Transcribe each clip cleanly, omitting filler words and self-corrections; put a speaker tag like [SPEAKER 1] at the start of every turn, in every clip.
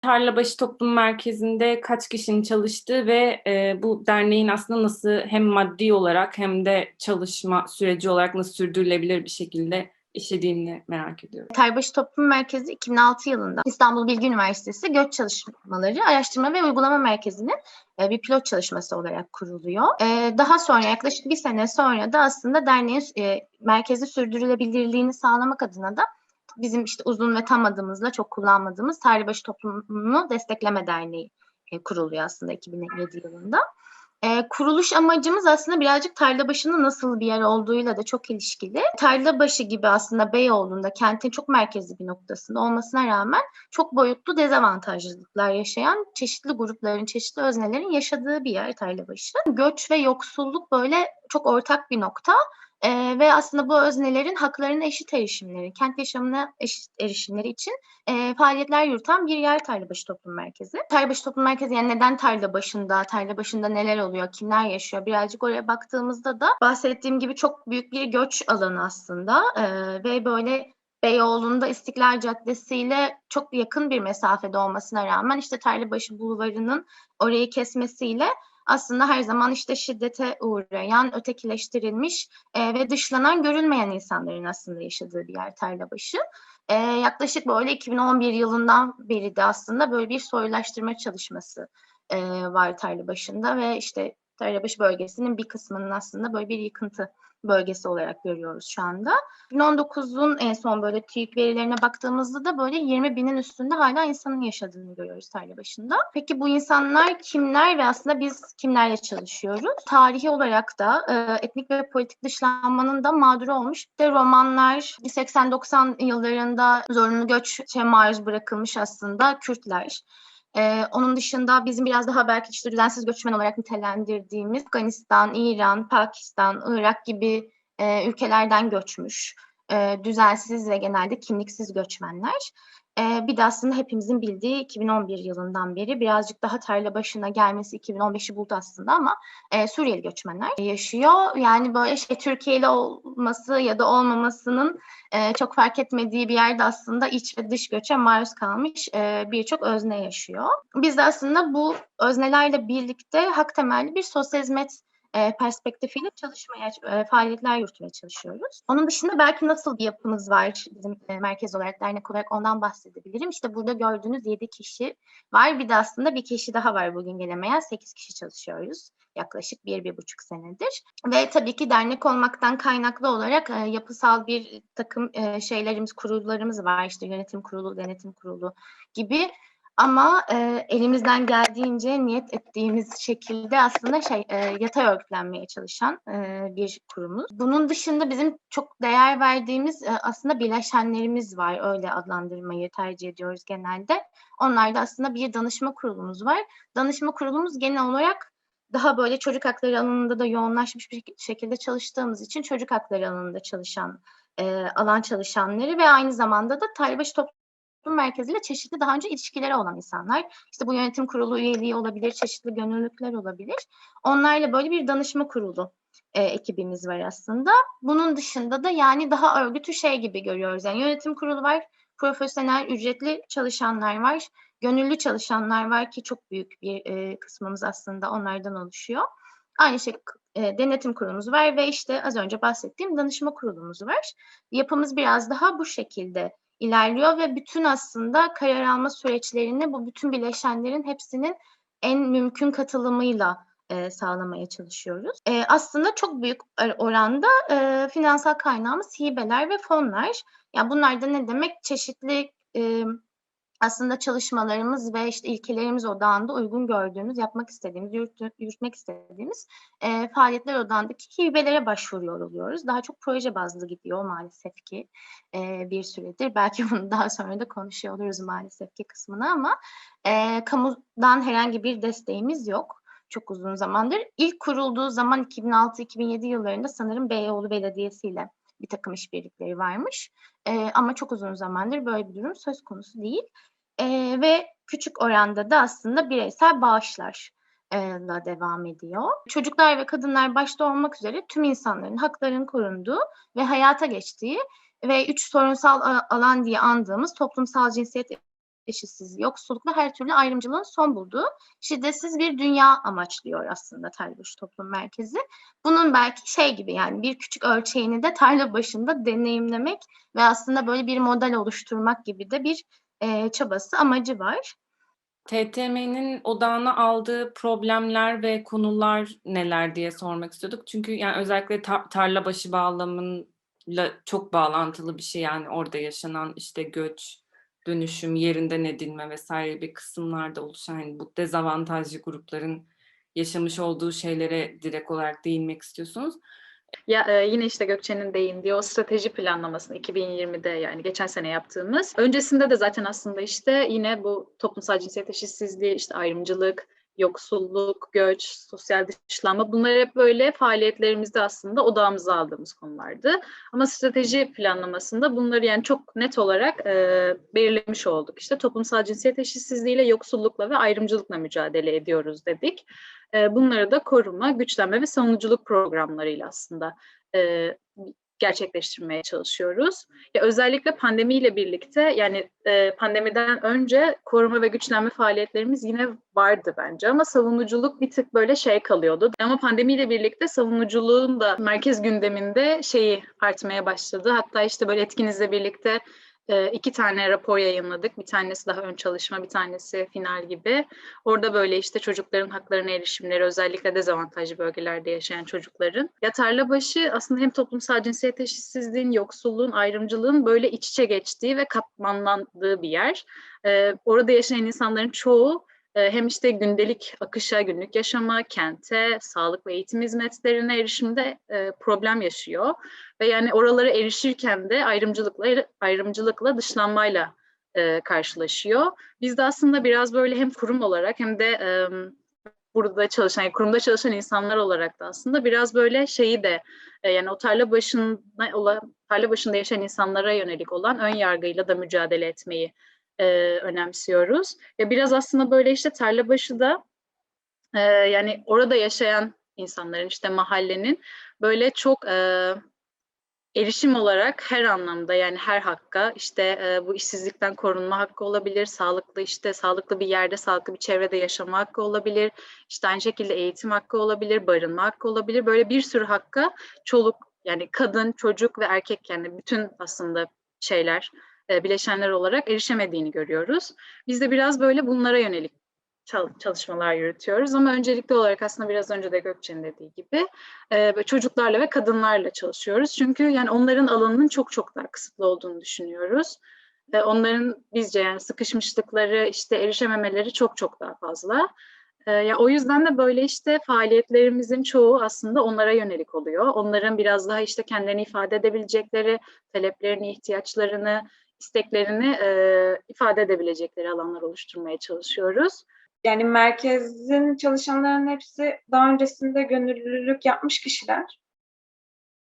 [SPEAKER 1] Tarlabaşı Toplum Merkezi'nde kaç kişinin çalıştığı ve bu derneğin aslında nasıl hem maddi olarak hem de çalışma süreci olarak nasıl sürdürülebilir bir şekilde işlediğini merak ediyorum.
[SPEAKER 2] Tarlabaşı Toplum Merkezi 2006 yılında İstanbul Bilgi Üniversitesi Göç Çalışmaları Araştırma ve Uygulama Merkezi'nin bir pilot çalışması olarak kuruluyor. Daha sonra yaklaşık bir sene sonra da aslında derneğin merkezi sürdürülebilirliğini sağlamak adına da bizim işte uzun ve tam adımızla çok kullanmadığımız Tarlabaşı Toplumunu Destekleme Derneği kuruluyor aslında 2007 yılında. Kuruluş amacımız aslında birazcık Tarlabaşı'nın nasıl bir yer olduğuyla da çok ilişkili. Tarlabaşı gibi aslında Beyoğlu'nda kentin çok merkezli bir noktasında olmasına rağmen çok boyutlu dezavantajlılıklar yaşayan çeşitli grupların, çeşitli öznelerin yaşadığı bir yer Tarlabaşı. Göç ve yoksulluk böyle çok ortak bir nokta. Ve aslında bu öznelerin haklarına eşit erişimleri, kent yaşamına eşit erişimleri için faaliyetler yürüten bir yer Tarlabaşı Toplum Merkezi. Tarlabaşı Toplum Merkezi yani neden Tarlabaşı'nda neler oluyor, kimler yaşıyor? Birazcık oraya baktığımızda da bahsettiğim gibi çok büyük bir göç alanı aslında ve böyle Beyoğlu'nda İstiklal Caddesi ile çok yakın bir mesafede olmasına rağmen işte Tarlabaşı Bulvarı'nın orayı kesmesiyle aslında her zaman işte şiddete uğrayan, ötekileştirilmiş ve dışlanan, görülmeyen insanların aslında yaşadığı bir yer Tarlabaşı. Yaklaşık böyle 2011 yılından beri de aslında böyle bir soyulaştırma çalışması var Tarlabaşı'nda ve işte Tarlabaşı bölgesinin bir kısmının aslında böyle bir yıkıntı bölgesi olarak görüyoruz şu anda. 2019'un en son böyle TÜİK verilerine baktığımızda da böyle 20 binin üstünde hala insanın yaşadığını görüyoruz Tarlabaşı'nda. Peki bu insanlar kimler ve aslında biz kimlerle çalışıyoruz? Tarihi olarak da etnik ve politik dışlanmanın da mağduru olmuş. İşte romanlar 80-90 yıllarında zorunlu göçe maruz bırakılmış aslında Kürtler. Onun dışında bizim biraz daha belki işte düzensiz göçmen olarak nitelendirdiğimiz Afganistan, İran, Pakistan, Irak gibi ülkelerden göçmüş, düzensiz ve genelde kimliksiz göçmenler. Bir de aslında hepimizin bildiği 2011 yılından beri birazcık daha Tarlabaşı'na gelmesi 2015'i buldu aslında ama Suriyeli göçmenler yaşıyor. Yani böyle Türkiye'li olması ya da olmamasının çok fark etmediği bir yerde aslında iç ve dış göçe maruz kalmış birçok özne yaşıyor. Biz de aslında bu öznelerle birlikte hak temelli bir sosyal hizmet perspektifiyle çalışmaya, faaliyetler yürütmeye çalışıyoruz. Onun dışında belki nasıl bir yapımız var bizim merkez olarak, dernek olarak ondan bahsedebilirim. İşte burada gördüğünüz 7 kişi var. Bir de aslında bir kişi daha var bugün gelemeyen. 8 kişi çalışıyoruz. Yaklaşık 1-1,5 senedir. Ve tabii ki dernek olmaktan kaynaklı olarak yapısal bir takım şeylerimiz, kurullarımız var. İşte yönetim kurulu, denetim kurulu gibi. Ama elimizden geldiğince niyet ettiğimiz şekilde aslında yatay örgütlenmeye çalışan bir kurumuz. Bunun dışında bizim çok değer verdiğimiz aslında bileşenlerimiz var. Öyle adlandırmayı tercih ediyoruz genelde. Onlarda aslında bir danışma kurulumuz var. Danışma kurulumuz genel olarak daha böyle çocuk hakları alanında da yoğunlaşmış bir şekilde çalıştığımız için çocuk hakları alanında çalışan alan çalışanları ve aynı zamanda da Tarlabaşı Toplum Merkezi'yle çeşitli daha önce ilişkileri olan insanlar. İşte bu yönetim kurulu üyeliği olabilir, çeşitli gönüllülükler olabilir. Onlarla böyle bir danışma kurulu ekibimiz var aslında. Bunun dışında da yani daha örgütü gibi görüyoruz. Yani yönetim kurulu var, profesyonel ücretli çalışanlar var, gönüllü çalışanlar var ki çok büyük bir kısmımız aslında onlardan oluşuyor. Aynı denetim kurulumuz var ve işte az önce bahsettiğim danışma kurulumuz var. Yapımız biraz daha bu şekilde ilerliyor ve bütün aslında karar alma süreçlerini bu bütün bileşenlerin hepsinin en mümkün katılımıyla sağlamaya çalışıyoruz. Aslında çok büyük oranda finansal kaynağımız hibeler ve fonlar. Yani bunlar da ne demek? Çeşitli aslında çalışmalarımız ve işte ilkelerimiz odağında uygun gördüğümüz, yapmak istediğimiz, yürütmek istediğimiz faaliyetler odağındaki hibelere başvuruyor oluyoruz. Daha çok proje bazlı gidiyor maalesef ki bir süredir. Belki bunu daha sonra da konuşuyor oluruz maalesef ki kısmını ama kamudan herhangi bir desteğimiz yok. Çok uzun zamandır. İlk kurulduğu zaman 2006-2007 yıllarında sanırım Beyoğlu Belediyesi ile bir takım işbirlikleri varmış. Ama çok uzun zamandır böyle bir durum söz konusu değil. Ve küçük oranda da aslında bireysel bağışlarla devam ediyor. Çocuklar ve kadınlar başta olmak üzere tüm insanların haklarının korunduğu ve hayata geçtiği ve 3 sorunsal alan diye andığımız toplumsal cinsiyet eşitsizliği, yoksulluk ve her türlü ayrımcılığın son bulduğu şiddetsiz bir dünya amaçlıyor aslında Tarlabaşı Toplum Merkezi. Bunun belki şey gibi, yani bir küçük ölçeğini de tarla başında deneyimlemek ve aslında böyle bir model oluşturmak gibi de bir çabası, amacı var.
[SPEAKER 1] TTM'nin odağına aldığı problemler ve konular neler diye sormak istiyorduk. Çünkü yani özellikle Tarlabaşı bağlamıyla çok bağlantılı bir şey, yani orada yaşanan işte göç, dönüşüm, yerinden edilme vesaire bir kısımlarda oluşan, yani bu dezavantajlı grupların yaşamış olduğu şeylere direkt olarak değinmek istiyorsunuz.
[SPEAKER 3] Ya yine işte Gökçe'nin değindiği o strateji planlamasını 2020'de, yani geçen sene yaptığımız. Öncesinde de zaten aslında işte yine bu toplumsal cinsiyet eşitsizliği, işte ayrımcılık, yoksulluk, göç, sosyal dışlanma, bunlar hep böyle faaliyetlerimizde aslında odağımıza aldığımız konulardı. Ama strateji planlamasında bunları yani çok net olarak belirlemiş olduk. İşte toplumsal cinsiyet eşitsizliğiyle, yoksullukla ve ayrımcılıkla mücadele ediyoruz dedik. Bunları da koruma, güçlenme ve savunuculuk programlarıyla aslında gerçekleştirmeye çalışıyoruz. Ya özellikle pandemiyle birlikte, yani pandemiden önce koruma ve güçlenme faaliyetlerimiz yine vardı bence, ama savunuculuk bir tık böyle şey kalıyordu. Ama pandemiyle birlikte savunuculuğun da merkez gündeminde şeyi artmaya başladı. Hatta işte böyle etkinizle birlikte 2 tane rapor yayınladık. Bir tanesi daha ön çalışma, bir tanesi final gibi. Orada böyle işte çocukların haklarına erişimleri, özellikle dezavantajlı bölgelerde yaşayan çocukların. Ya Tarlabaşı aslında hem toplumsal cinsiyet eşitsizliğin, yoksulluğun, ayrımcılığın böyle iç içe geçtiği ve katmanlandığı bir yer. Orada yaşayan insanların çoğu hem işte gündelik akışa, günlük yaşama, kente, sağlık ve eğitim hizmetlerine erişimde problem yaşıyor. Ve yani oralara erişirken de ayrımcılıkla, dışlanmayla karşılaşıyor. Biz de aslında biraz böyle hem kurum olarak hem de burada çalışan, yani kurumda çalışan insanlar olarak da aslında biraz böyle şeyi de yani o tarla başında yaşayan insanlara yönelik olan ön yargıyla da mücadele etmeyi önemsiyoruz. Biraz aslında böyle işte Tarlabaşı da yani orada yaşayan insanların, işte mahallenin böyle çok erişim olarak her anlamda, yani her hakka, işte bu işsizlikten korunma hakkı olabilir, sağlıklı bir yerde, sağlıklı bir çevrede yaşama hakkı olabilir, işte aynı şekilde eğitim hakkı olabilir, barınma hakkı olabilir, böyle bir sürü hakka çoluk, yani kadın, çocuk ve erkek, yani bütün aslında şeyler, bileşenler olarak erişemediğini görüyoruz. Biz de biraz böyle bunlara yönelik çalışmalar yürütüyoruz, ama öncelikli olarak aslında biraz önce de Gökçe'nin dediği gibi çocuklarla ve kadınlarla çalışıyoruz. Çünkü yani onların alanının çok çok daha kısıtlı olduğunu düşünüyoruz. Onların bizce yani sıkışmışlıkları, işte erişememeleri çok çok daha fazla. Ya o yüzden de böyle işte faaliyetlerimizin çoğu aslında onlara yönelik oluyor. Onların biraz daha işte kendilerini ifade edebilecekleri, taleplerini, ihtiyaçlarını, isteklerini ifade edebilecekleri alanlar oluşturmaya çalışıyoruz.
[SPEAKER 4] Yani merkezin çalışanlarının hepsi daha öncesinde gönüllülük yapmış kişiler,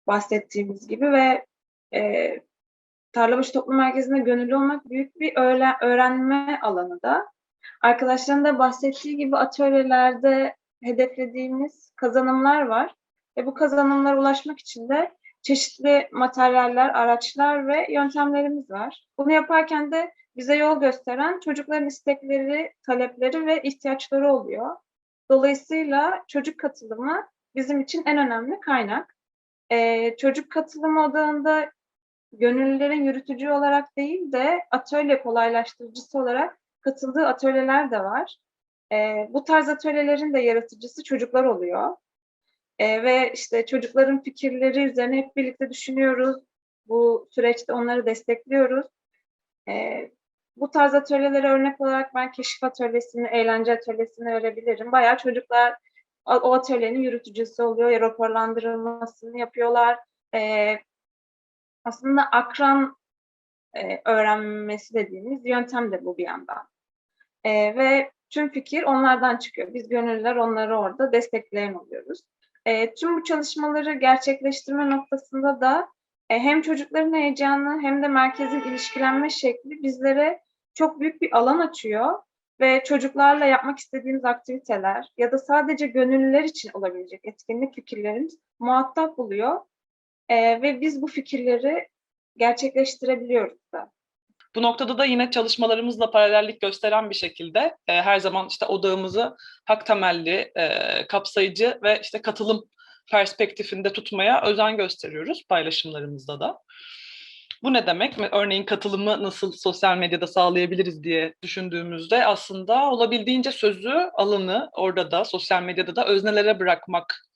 [SPEAKER 4] bahsettiğimiz gibi, ve Tarlabaşı Toplum Merkezi'nde gönüllü olmak büyük bir öğrenme alanı da. Arkadaşların da bahsettiği gibi atölyelerde hedeflediğimiz kazanımlar var. Ve bu kazanımlara ulaşmak için de çeşitli materyaller, araçlar ve yöntemlerimiz var. Bunu yaparken de bize yol gösteren çocukların istekleri, talepleri ve ihtiyaçları oluyor. Dolayısıyla çocuk katılımı bizim için en önemli kaynak. Çocuk katılımı odağında gönüllülerin yürütücü olarak değil de atölye kolaylaştırıcısı olarak katıldığı atölyeler de var. Bu tarz atölyelerin de yaratıcısı çocuklar oluyor. Ve işte çocukların fikirleri üzerine hep birlikte düşünüyoruz. Bu süreçte onları destekliyoruz. Bu tarz atölyelere örnek olarak ben keşif atölyesini, eğlence atölyesini verebilirim. Bayağı çocuklar o atölyenin yürütücüsü oluyor, raporlandırılmasını yapıyorlar. Aslında akran öğrenmesi dediğimiz yöntem de bu bir yandan. Ve tüm fikir onlardan çıkıyor. Biz gönüllüler onları orada destekleyen oluyoruz. Tüm bu çalışmaları gerçekleştirme noktasında da hem çocukların heyecanı hem de merkezin ilişkilenme şekli bizlere çok büyük bir alan açıyor ve çocuklarla yapmak istediğimiz aktiviteler ya da sadece gönüllüler için olabilecek etkinlik fikirlerimiz muhatap buluyor ve biz bu fikirleri gerçekleştirebiliyoruz da.
[SPEAKER 5] Bu noktada da yine çalışmalarımızla paralellik gösteren bir şekilde her zaman işte odağımızı hak temelli, kapsayıcı ve işte katılım perspektifinde tutmaya özen gösteriyoruz paylaşımlarımızda da. Bu ne demek? Örneğin katılımı nasıl sosyal medyada sağlayabiliriz diye düşündüğümüzde aslında olabildiğince sözü, alanı orada da sosyal medyada da öznelere bırakmak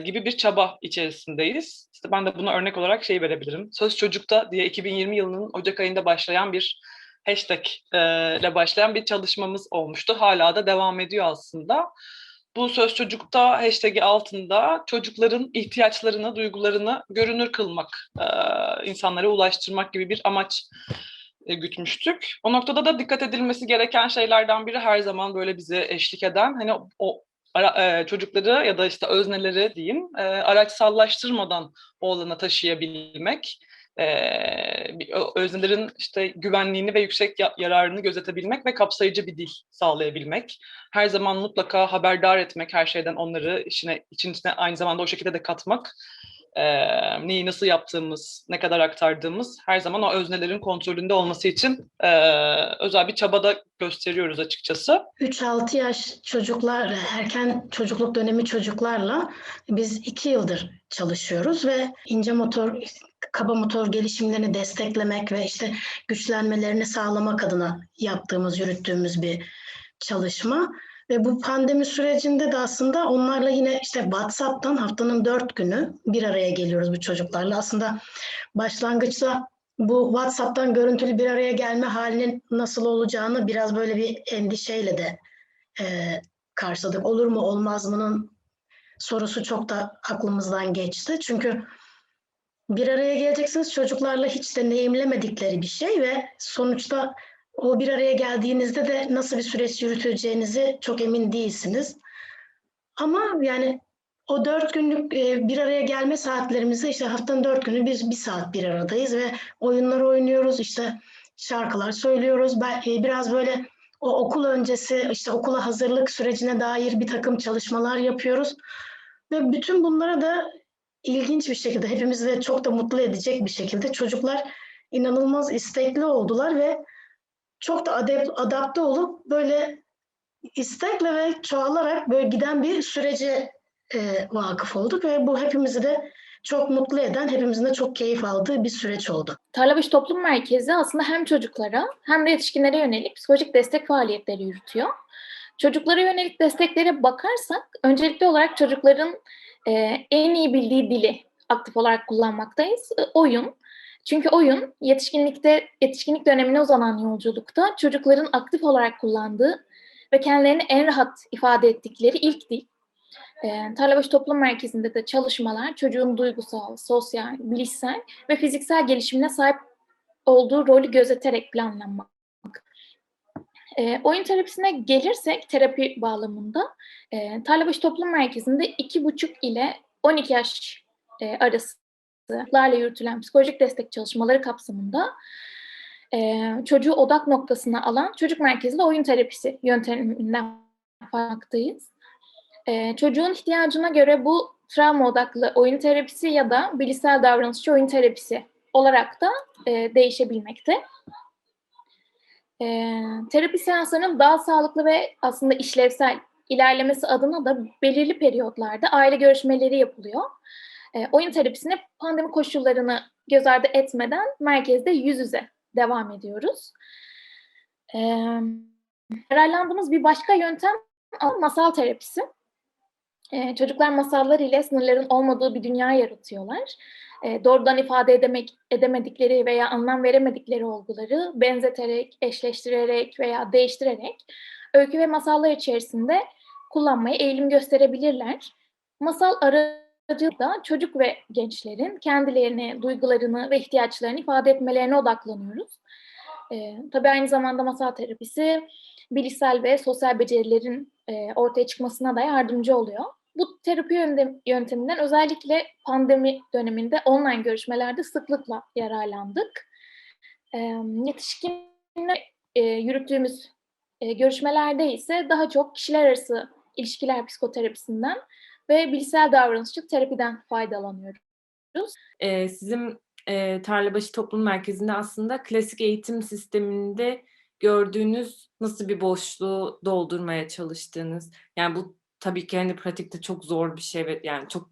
[SPEAKER 5] gibi bir çaba içerisindeyiz. İşte ben de buna örnek olarak şey verebilirim. Söz Çocuk'ta diye 2020 yılının Ocak ayında başlayan bir hashtag ile başlayan bir çalışmamız olmuştu. Hala da devam ediyor aslında. Bu Söz Çocuk'ta hashtag'i altında çocukların ihtiyaçlarını, duygularını görünür kılmak, insanlara ulaştırmak gibi bir amaç gütmüştük. O noktada da dikkat edilmesi gereken şeylerden biri her zaman böyle bize eşlik eden hani o çocukları ya da işte özneleri diyeyim araçsallaştırmadan o alana taşıyabilmek, öznelerin işte güvenliğini ve yüksek yararını gözetebilmek ve kapsayıcı bir dil sağlayabilmek. Her zaman mutlaka haberdar etmek, her şeyden onları içine aynı zamanda o şekilde de katmak. Neyi nasıl yaptığımız, ne kadar aktardığımız her zaman o öznelerin kontrolünde olması için özel bir çaba da gösteriyoruz açıkçası.
[SPEAKER 6] 3-6 yaş çocuklar, erken çocukluk dönemi çocuklarla biz 2 yıldır çalışıyoruz ve ince motor, kaba motor gelişimlerini desteklemek ve işte güçlenmelerini sağlamak adına yürüttüğümüz bir çalışma. Ve bu pandemi sürecinde de aslında onlarla yine işte WhatsApp'tan haftanın 4 günü bir araya geliyoruz bu çocuklarla. Aslında başlangıçta bu WhatsApp'tan görüntülü bir araya gelme halinin nasıl olacağını biraz böyle bir endişeyle de karşıladık. Olur mu olmaz mı'nın sorusu çok da aklımızdan geçti. Çünkü bir araya geleceksiniz çocuklarla hiç deneyimlemedikleri bir şey ve sonuçta o bir araya geldiğinizde de nasıl bir süreç yürüteceğinizi çok emin değilsiniz. Ama yani o 4 günlük bir araya gelme saatlerimizde işte haftanın 4 günü biz 1 saat bir aradayız ve oyunlar oynuyoruz, işte şarkılar söylüyoruz. Biraz böyle o okul öncesi işte okula hazırlık sürecine dair bir takım çalışmalar yapıyoruz. Ve bütün bunlara da ilginç bir şekilde hepimizi de çok da mutlu edecek bir şekilde çocuklar inanılmaz istekli oldular ve çok da adapte olup böyle istekle ve çoğalarak böyle giden bir sürece vakıf olduk ve bu hepimizi de çok mutlu eden, hepimizin de çok keyif aldığı bir süreç oldu.
[SPEAKER 7] Tarlabaşı Toplum Merkezi aslında hem çocuklara hem de yetişkinlere yönelik psikolojik destek faaliyetleri yürütüyor. Çocuklara yönelik desteklere bakarsak, öncelikli olarak çocukların en iyi bildiği dili aktif olarak kullanmaktayız. Oyun. Çünkü oyun yetişkinlik dönemine uzanan yolculukta çocukların aktif olarak kullandığı ve kendilerini en rahat ifade ettikleri ilk dil. Tarlabaşı Toplum Merkezi'nde de çalışmalar çocuğun duygusal, sosyal, bilişsel ve fiziksel gelişimine sahip olduğu rolü gözeterek planlanmak. Oyun terapisine gelirsek terapi bağlamında Tarlabaşı Toplum Merkezi'nde 2,5 ile 12 yaş arasılarla yürütülen psikolojik destek çalışmaları kapsamında çocuğu odak noktasına alan çocuk merkezli oyun terapisi yönteminden faydalanmaktayız. Çocuğun ihtiyacına göre bu travma odaklı oyun terapisi ya da bilişsel davranışçı oyun terapisi olarak da değişebilmekte. Terapi seanslarının daha sağlıklı ve aslında işlevsel ilerlemesi adına da belirli periyotlarda aile görüşmeleri yapılıyor. Oyun terapisine pandemi koşullarını göz ardı etmeden merkezde yüz yüze devam ediyoruz. Yararlandığımız bir başka yöntem masal terapisi. Çocuklar masallar ile sınırların olmadığı bir dünya yaratıyorlar. Doğrudan ifade edemedikleri veya anlam veremedikleri olguları benzeterek, eşleştirerek veya değiştirerek öykü ve masallar içerisinde kullanmaya eğilim gösterebilirler. Masal aracılığıyla çocuk ve gençlerin kendilerini, duygularını ve ihtiyaçlarını ifade etmelerine odaklanıyoruz. Tabii aynı zamanda masal terapisi bilişsel ve sosyal becerilerin ortaya çıkmasına da yardımcı oluyor. Bu terapi yönteminden özellikle pandemi döneminde online görüşmelerde sıklıkla yararlandık. Yetişkinle yürüttüğümüz görüşmelerde ise daha çok kişiler arası ilişkiler psikoterapisinden ve bilişsel davranışçı terapiden faydalanıyoruz.
[SPEAKER 1] Sizin Tarlabaşı Toplum Merkezi'nde aslında klasik eğitim sisteminde gördüğünüz nasıl bir boşluğu doldurmaya çalıştığınız, yani bu tabii ki hani pratikte çok zor bir şey ve yani çok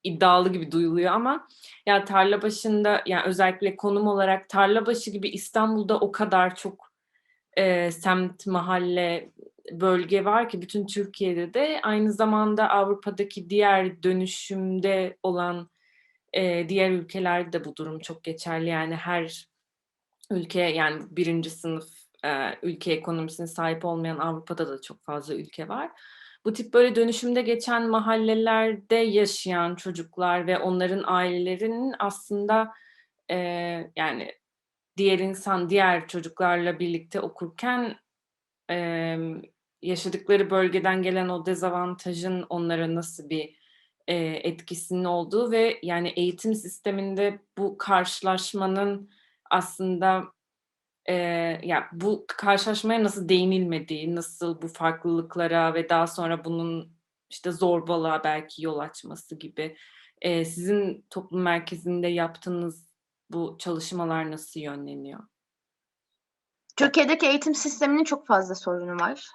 [SPEAKER 1] iddialı gibi duyuluyor ama ya Tarlabaşı'nda yani özellikle konum olarak Tarlabaşı gibi İstanbul'da o kadar çok semt, mahalle, bölge var ki bütün Türkiye'de de aynı zamanda Avrupa'daki diğer dönüşümde olan diğer ülkelerde de bu durum çok geçerli. Yani her ülke yani birinci sınıf ülke ekonomisine sahip olmayan Avrupa'da da çok fazla ülke var. Bu tip böyle dönüşümde geçen mahallelerde yaşayan çocuklar ve onların ailelerinin aslında yani diğer çocuklarla birlikte okurken yaşadıkları bölgeden gelen o dezavantajın onlara nasıl bir etkisinin olduğu ve yani eğitim sisteminde bu karşılaşmanın aslında ya bu karşılaşmaya nasıl değinilmediği, nasıl bu farklılıklara ve daha sonra bunun işte zorbalığa belki yol açması gibi. Sizin toplum merkezinde yaptığınız bu çalışmalar nasıl yönleniyor?
[SPEAKER 2] Türkiye'deki eğitim sisteminin çok fazla sorunu var.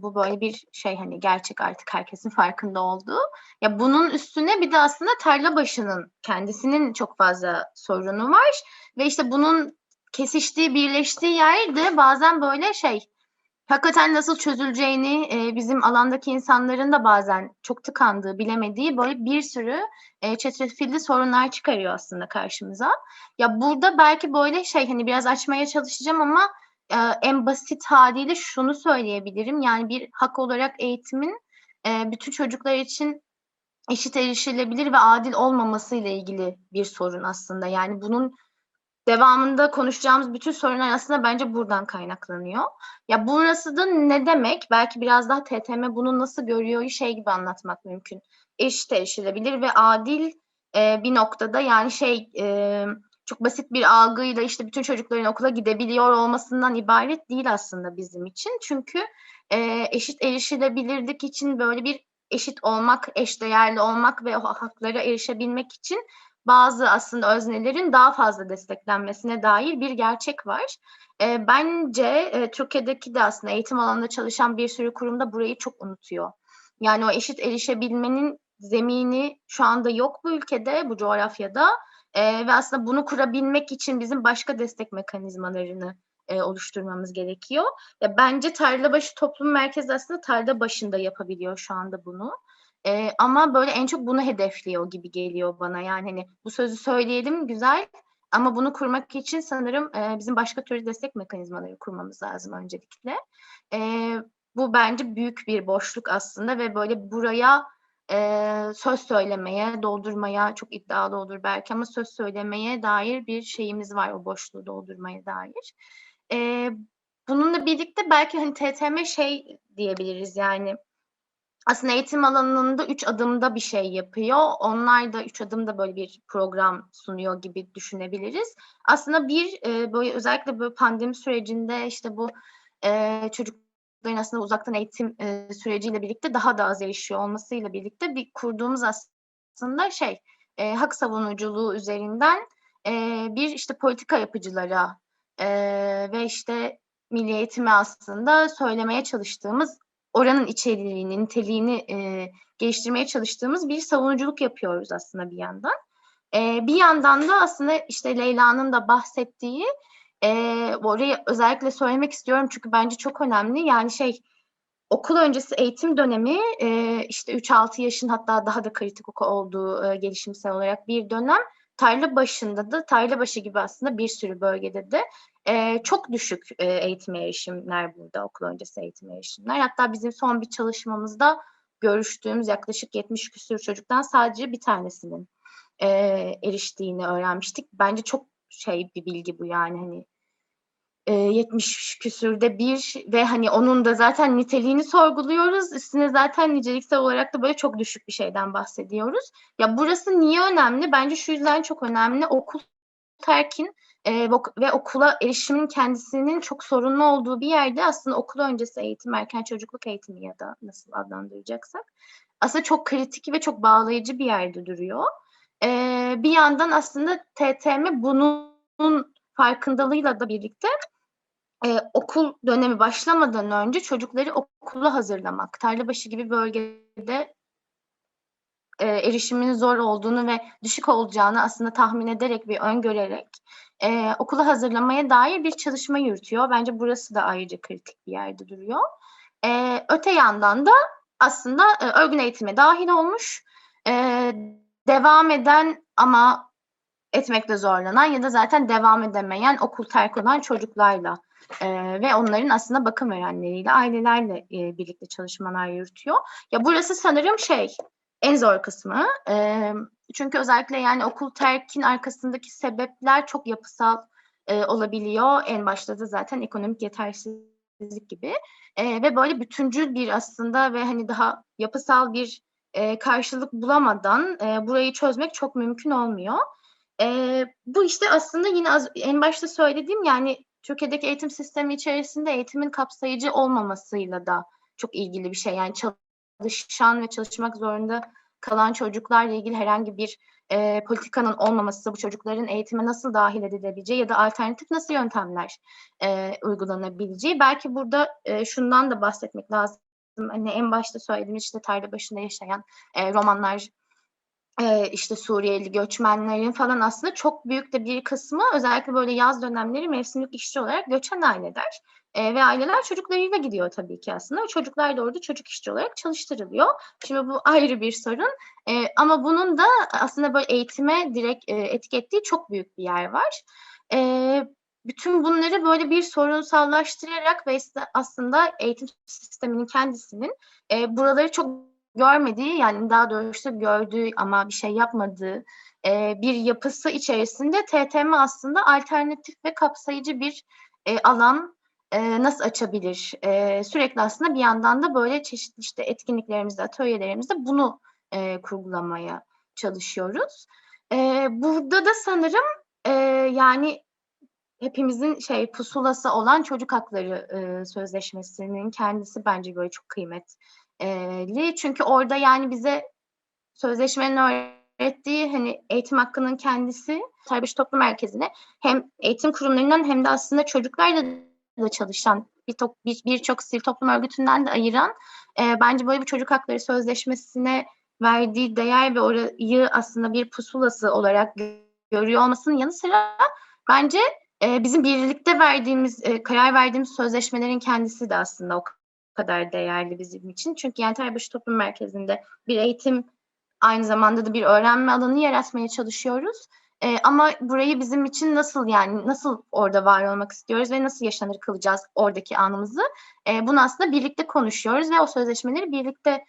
[SPEAKER 2] Bu böyle bir şey hani gerçek artık herkesin farkında olduğu. Ya bunun üstüne bir de aslında Tarlabaşı'nın kendisinin çok fazla sorunu var ve işte bunun kesiştiği, birleştiği yerde bazen böyle hakikaten nasıl çözüleceğini bizim alandaki insanların da bazen çok tıkandığı, bilemediği böyle bir sürü çetrefilli sorunlar çıkarıyor aslında karşımıza. Ya burada belki böyle hani biraz açmaya çalışacağım ama en basit haliyle şunu söyleyebilirim. Yani bir hak olarak eğitimin bütün çocuklar için eşit erişilebilir ve adil olmaması ile ilgili bir sorun aslında. Yani bunun devamında konuşacağımız bütün sorunlar aslında bence buradan kaynaklanıyor. Ya burası da ne demek? Belki biraz daha TTM bunu nasıl görüyor gibi anlatmak mümkün. Eşit erişilebilir ve adil bir noktada yani çok basit bir algıyla işte bütün çocukların okula gidebiliyor olmasından ibaret değil aslında bizim için. Çünkü eşit erişilebilirlik için böyle bir eşit olmak, eşdeğerli olmak ve o haklara erişebilmek için bazı aslında öznelerin daha fazla desteklenmesine dair bir gerçek var. Bence Türkiye'deki de aslında eğitim alanında çalışan bir sürü kurumda burayı çok unutuyor. Yani o eşit erişebilmenin zemini şu anda yok bu ülkede, bu coğrafyada ve aslında bunu kurabilmek için bizim başka destek mekanizmalarını oluşturmamız gerekiyor. Bence Tarlabaşı Toplum Merkezi aslında tarla başında yapabiliyor şu anda bunu. Ama böyle en çok bunu hedefliyor gibi geliyor bana. Yani hani bu sözü söyleyelim güzel ama bunu kurmak için sanırım bizim başka türlü destek mekanizmaları kurmamız lazım öncelikle. Bu bence büyük bir boşluk aslında ve böyle buraya söz söylemeye, doldurmaya çok iddialı olur belki ama söz söylemeye dair bir şeyimiz var o boşluğu doldurmaya dair. Bununla birlikte belki hani TTM diyebiliriz yani aslında eğitim alanında 3 adımda bir şey yapıyor. Onlar da 3 adımda böyle bir program sunuyor gibi düşünebiliriz. Aslında böyle özellikle böyle pandemi sürecinde işte bu çocukların aslında uzaktan eğitim süreciyle birlikte daha da az erişiyor olmasıyla birlikte bir kurduğumuz aslında hak savunuculuğu üzerinden bir işte politika yapıcılara ve işte milli eğitime aslında söylemeye çalıştığımız oranın içeriğini, niteliğini geliştirmeye çalıştığımız bir savunuculuk yapıyoruz aslında bir yandan. Bir yandan da aslında işte Leyla'nın da bahsettiği orayı özellikle söylemek istiyorum çünkü bence çok önemli. Yani okul öncesi eğitim dönemi işte 3-6 yaşın hatta daha da kritik olduğu gelişimsel olarak bir dönem. Tarlabaşı gibi aslında bir sürü bölgede de çok düşük eğitim erişimler burada, okul öncesi eğitim erişimler. Hatta bizim son bir çalışmamızda görüştüğümüz yaklaşık 70 küsur çocuktan sadece bir tanesinin eriştiğini öğrenmiştik. Bence çok bir bilgi bu yani hani 70 küsürde bir ve hani onun da zaten niteliğini sorguluyoruz. Üstüne zaten niceliksel olarak da böyle çok düşük bir şeyden bahsediyoruz. Ya burası niye önemli? Bence şu yüzden çok önemli. Okul terkin ve okula erişimin kendisinin çok sorunlu olduğu bir yerde aslında okul öncesi eğitim, erken çocukluk eğitimi ya da nasıl adlandıracaksak aslında çok kritik ve çok bağlayıcı bir yerde duruyor. Bir yandan aslında TTM bunun farkındalığıyla da birlikte okul dönemi başlamadan önce çocukları okula hazırlamak, Tarlabaşı gibi bölgede erişimin zor olduğunu ve düşük olacağını aslında tahmin ederek ve öngörerek okula hazırlamaya dair bir çalışma yürütüyor. Bence burası da ayrıca kritik bir yerde duruyor. Öte yandan da aslında örgün eğitime dahil olmuş, devam eden ama etmekte zorlanan ya da zaten devam edemeyen, okul terk olan çocuklarla ve onların aslında bakım verenleriyle, ailelerle birlikte çalışmalar yürütüyor. Ya burası sanırım en zor kısmı. Çünkü özellikle yani okul terkin arkasındaki sebepler çok yapısal olabiliyor. En başta da zaten ekonomik yetersizlik gibi. Ve böyle bütüncül bir aslında ve hani daha yapısal bir karşılık bulamadan burayı çözmek çok mümkün olmuyor. Bu işte aslında yine en başta söylediğim yani Türkiye'deki eğitim sistemi içerisinde eğitimin kapsayıcı olmamasıyla da çok ilgili bir şey. Yani çalışan ve çalışmak zorunda kalan çocuklarla ilgili herhangi bir politikanın olmaması, bu çocukların eğitime nasıl dahil edilebileceği ya da alternatif nasıl yöntemler uygulanabileceği. Belki burada şundan da bahsetmek lazım. Hani en başta söylediğimiz işte Tarlabaşı'nda yaşayan romanlar, işte Suriyeli göçmenlerin falan aslında çok büyük de bir kısmı özellikle böyle yaz dönemleri mevsimlik işçi olarak göçen aileler. Ve aileler çocuklarıyla gidiyor tabii ki aslında. Çocuklar da orada çocuk işçi olarak çalıştırılıyor. Şimdi bu ayrı bir sorun. Ama bunun da aslında böyle eğitime direkt etki ettiği çok büyük bir yer var. Bütün bunları böyle bir sorunsallaştırarak ve aslında eğitim sisteminin kendisinin buraları çok görmediği, yani daha doğrusu gördüğü ama bir şey yapmadığı bir yapısı içerisinde TTM aslında alternatif ve kapsayıcı bir alan nasıl açabilir? Sürekli aslında bir yandan da böyle çeşitli işte etkinliklerimizde, atölyelerimizde bunu kurgulamaya çalışıyoruz. Burada da sanırım yani hepimizin pusulası olan Çocuk Hakları Sözleşmesi'nin kendisi bence böyle çok kıymetli. Çünkü orada yani bize sözleşmenin öğrettiği hani eğitim hakkının kendisi Tarlabaşı Toplum Merkezi'ne hem eğitim kurumlarından hem de aslında çocuklarla da çalışan birçok sivil toplum örgütünden de ayıran bence böyle bir Çocuk Hakları Sözleşmesi'ne verdiği değer ve orayı aslında bir pusulası olarak görüyor olmasının yanı sıra bence bizim birlikte karar verdiğimiz sözleşmelerin kendisi de aslında o kadar değerli bizim için. Çünkü yani Tarlabaşı Toplum Merkezi'nde bir eğitim, aynı zamanda da bir öğrenme alanı yaratmaya çalışıyoruz. Ama burayı bizim için nasıl orada var olmak istiyoruz ve nasıl yaşanır kılacağız oradaki anımızı? Bunu aslında birlikte konuşuyoruz ve o sözleşmeleri birlikte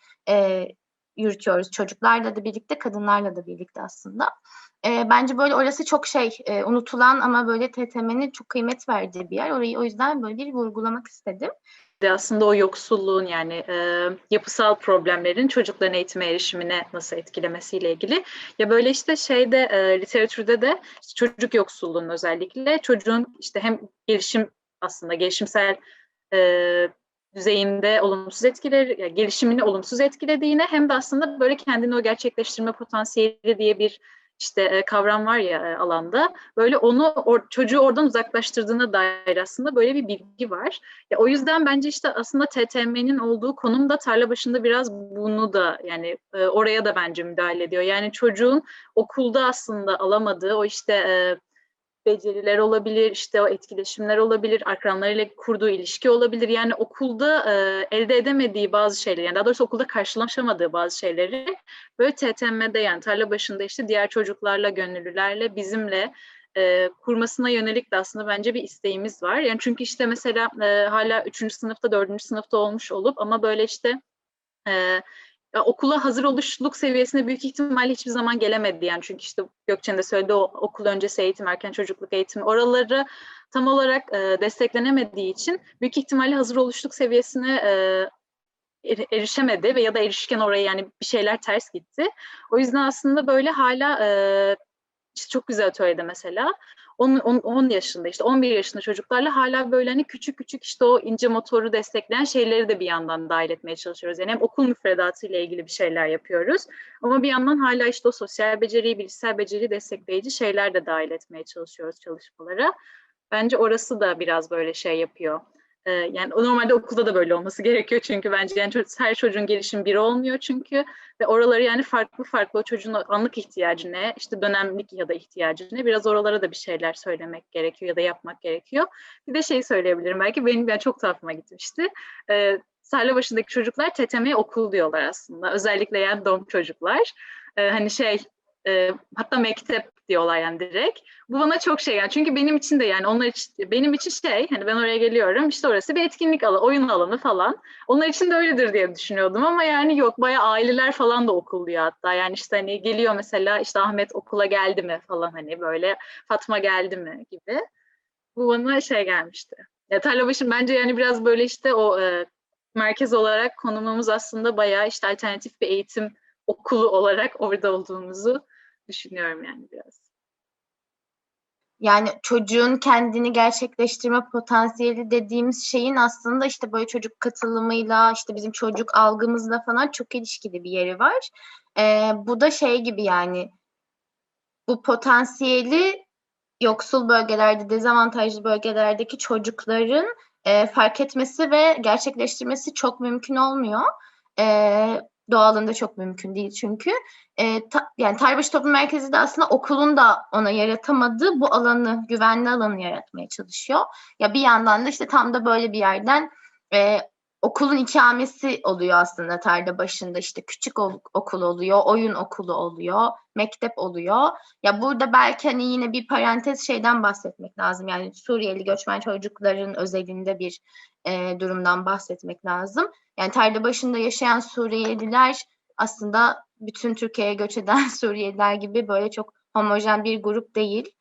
[SPEAKER 2] yürütüyoruz. Çocuklarla da birlikte, kadınlarla da birlikte aslında. Bence böyle orası çok unutulan ama böyle TTM'nin çok kıymet verdiği bir yer. Orayı o yüzden böyle bir vurgulamak istedim.
[SPEAKER 3] De aslında o yoksulluğun yani yapısal problemlerin çocukların eğitime erişimine nasıl etkilemesiyle ilgili. Ya böyle işte literatürde de işte çocuk yoksulluğunun özellikle çocuğun işte hem gelişimsel düzeyinde olumsuz etkileri, yani gelişimini olumsuz etkilediğine hem de aslında böyle kendini o gerçekleştirme potansiyeli diye bir kavram var ya alanda. Böyle çocuğu oradan uzaklaştırdığına dair aslında böyle bir bilgi var. Ya o yüzden bence işte aslında TTM'nin olduğu konum da Tarlabaşı'nda biraz bunu da yani oraya da bence müdahale ediyor. Yani çocuğun okulda aslında alamadığı o beceriler olabilir, işte o etkileşimler olabilir, akranlarıyla kurduğu ilişki olabilir. Yani okulda elde edemediği bazı şeyler, yani daha doğrusu okulda karşılaşamadığı bazı şeyleri böyle TTM'de yani Tarlabaşı'nda işte diğer çocuklarla, gönüllülerle, bizimle kurmasına yönelik de aslında bence bir isteğimiz var. Yani çünkü işte mesela hala 3. sınıfta, 4. sınıfta olmuş olup ama böyle okula hazır oluşluk seviyesine büyük ihtimalle hiçbir zaman gelemedi yani çünkü işte Gökçe'nin de söylediği o okul öncesi eğitim, erken çocukluk eğitimi oraları tam olarak desteklenemediği için büyük ihtimalle hazır oluşluk seviyesine erişemedi ve ya da erişirken oraya yani bir şeyler ters gitti. O yüzden aslında böyle hala işte çok güzel atölyede mesela 10 yaşında işte 11 yaşında çocuklarla hala böyle hani küçük küçük işte o ince motoru destekleyen şeyleri de bir yandan dahil etmeye çalışıyoruz. Yani hem okul müfredatı ile ilgili bir şeyler yapıyoruz ama bir yandan hala işte o sosyal beceriyi, bilişsel beceriyi destekleyici şeyler de dahil etmeye çalışıyoruz çalışmalara. Bence orası da biraz böyle şey yapıyor. Yani normalde okulda da böyle olması gerekiyor çünkü bence yani her çocuğun gelişimi bir olmuyor çünkü ve oraları yani farklı farklı o çocuğun anlık ihtiyacı ne, işte dönemlik ya da ihtiyacı ne biraz oralara da bir şeyler söylemek gerekiyor ya da yapmak gerekiyor. Bir de şey söyleyebilirim belki benim yani çok tuhafıma gitmişti. Tarlabaşı'ndaki çocuklar TTM'ye okul diyorlar aslında. Özellikle yani dom çocuklar. Hani hatta mektep diyorlar yani direkt. Bu bana çok şey yani çünkü benim için de yani onlar için benim için hani ben oraya geliyorum işte orası bir etkinlik alanı, oyun alanı falan. Onlar için de öyledir diye düşünüyordum ama yani yok bayağı aileler falan da okul diyor hatta. Yani işte hani geliyor mesela işte Ahmet okula geldi mi falan hani böyle Fatma geldi mi gibi. Bu bana şey gelmişti. Ya Tarlabaşı bence yani biraz böyle işte o merkez olarak konumumuz aslında bayağı işte alternatif bir eğitim okulu olarak orada olduğumuzu düşünüyorum yani biraz.
[SPEAKER 2] Yani çocuğun kendini gerçekleştirme potansiyeli dediğimiz şeyin aslında işte böyle çocuk katılımıyla işte bizim çocuk algımızla falan çok ilişkili bir yeri var. Bu da şey gibi yani bu potansiyeli yoksul bölgelerde, dezavantajlı bölgelerdeki çocukların fark etmesi ve gerçekleştirmesi çok mümkün olmuyor. Doğalında çok mümkün değil çünkü. Yani Tarlabaşı Toplum Merkezi de aslında okulun da ona yaratamadığı bu alanı, güvenli alanı yaratmaya çalışıyor. Ya bir yandan da işte tam da böyle bir yerden okulun ikamesi oluyor aslında Tarlabaşı'nda işte küçük okul oluyor, oyun okulu oluyor, mektep oluyor. Ya burada belki hani yine bir parantez şeyden bahsetmek lazım. Yani Suriyeli göçmen çocukların özelinde bir durumdan bahsetmek lazım. Yani Tarlabaşı'nda yaşayan Suriyeliler aslında bütün Türkiye'ye göç eden Suriyeliler gibi böyle çok homojen bir grup değil.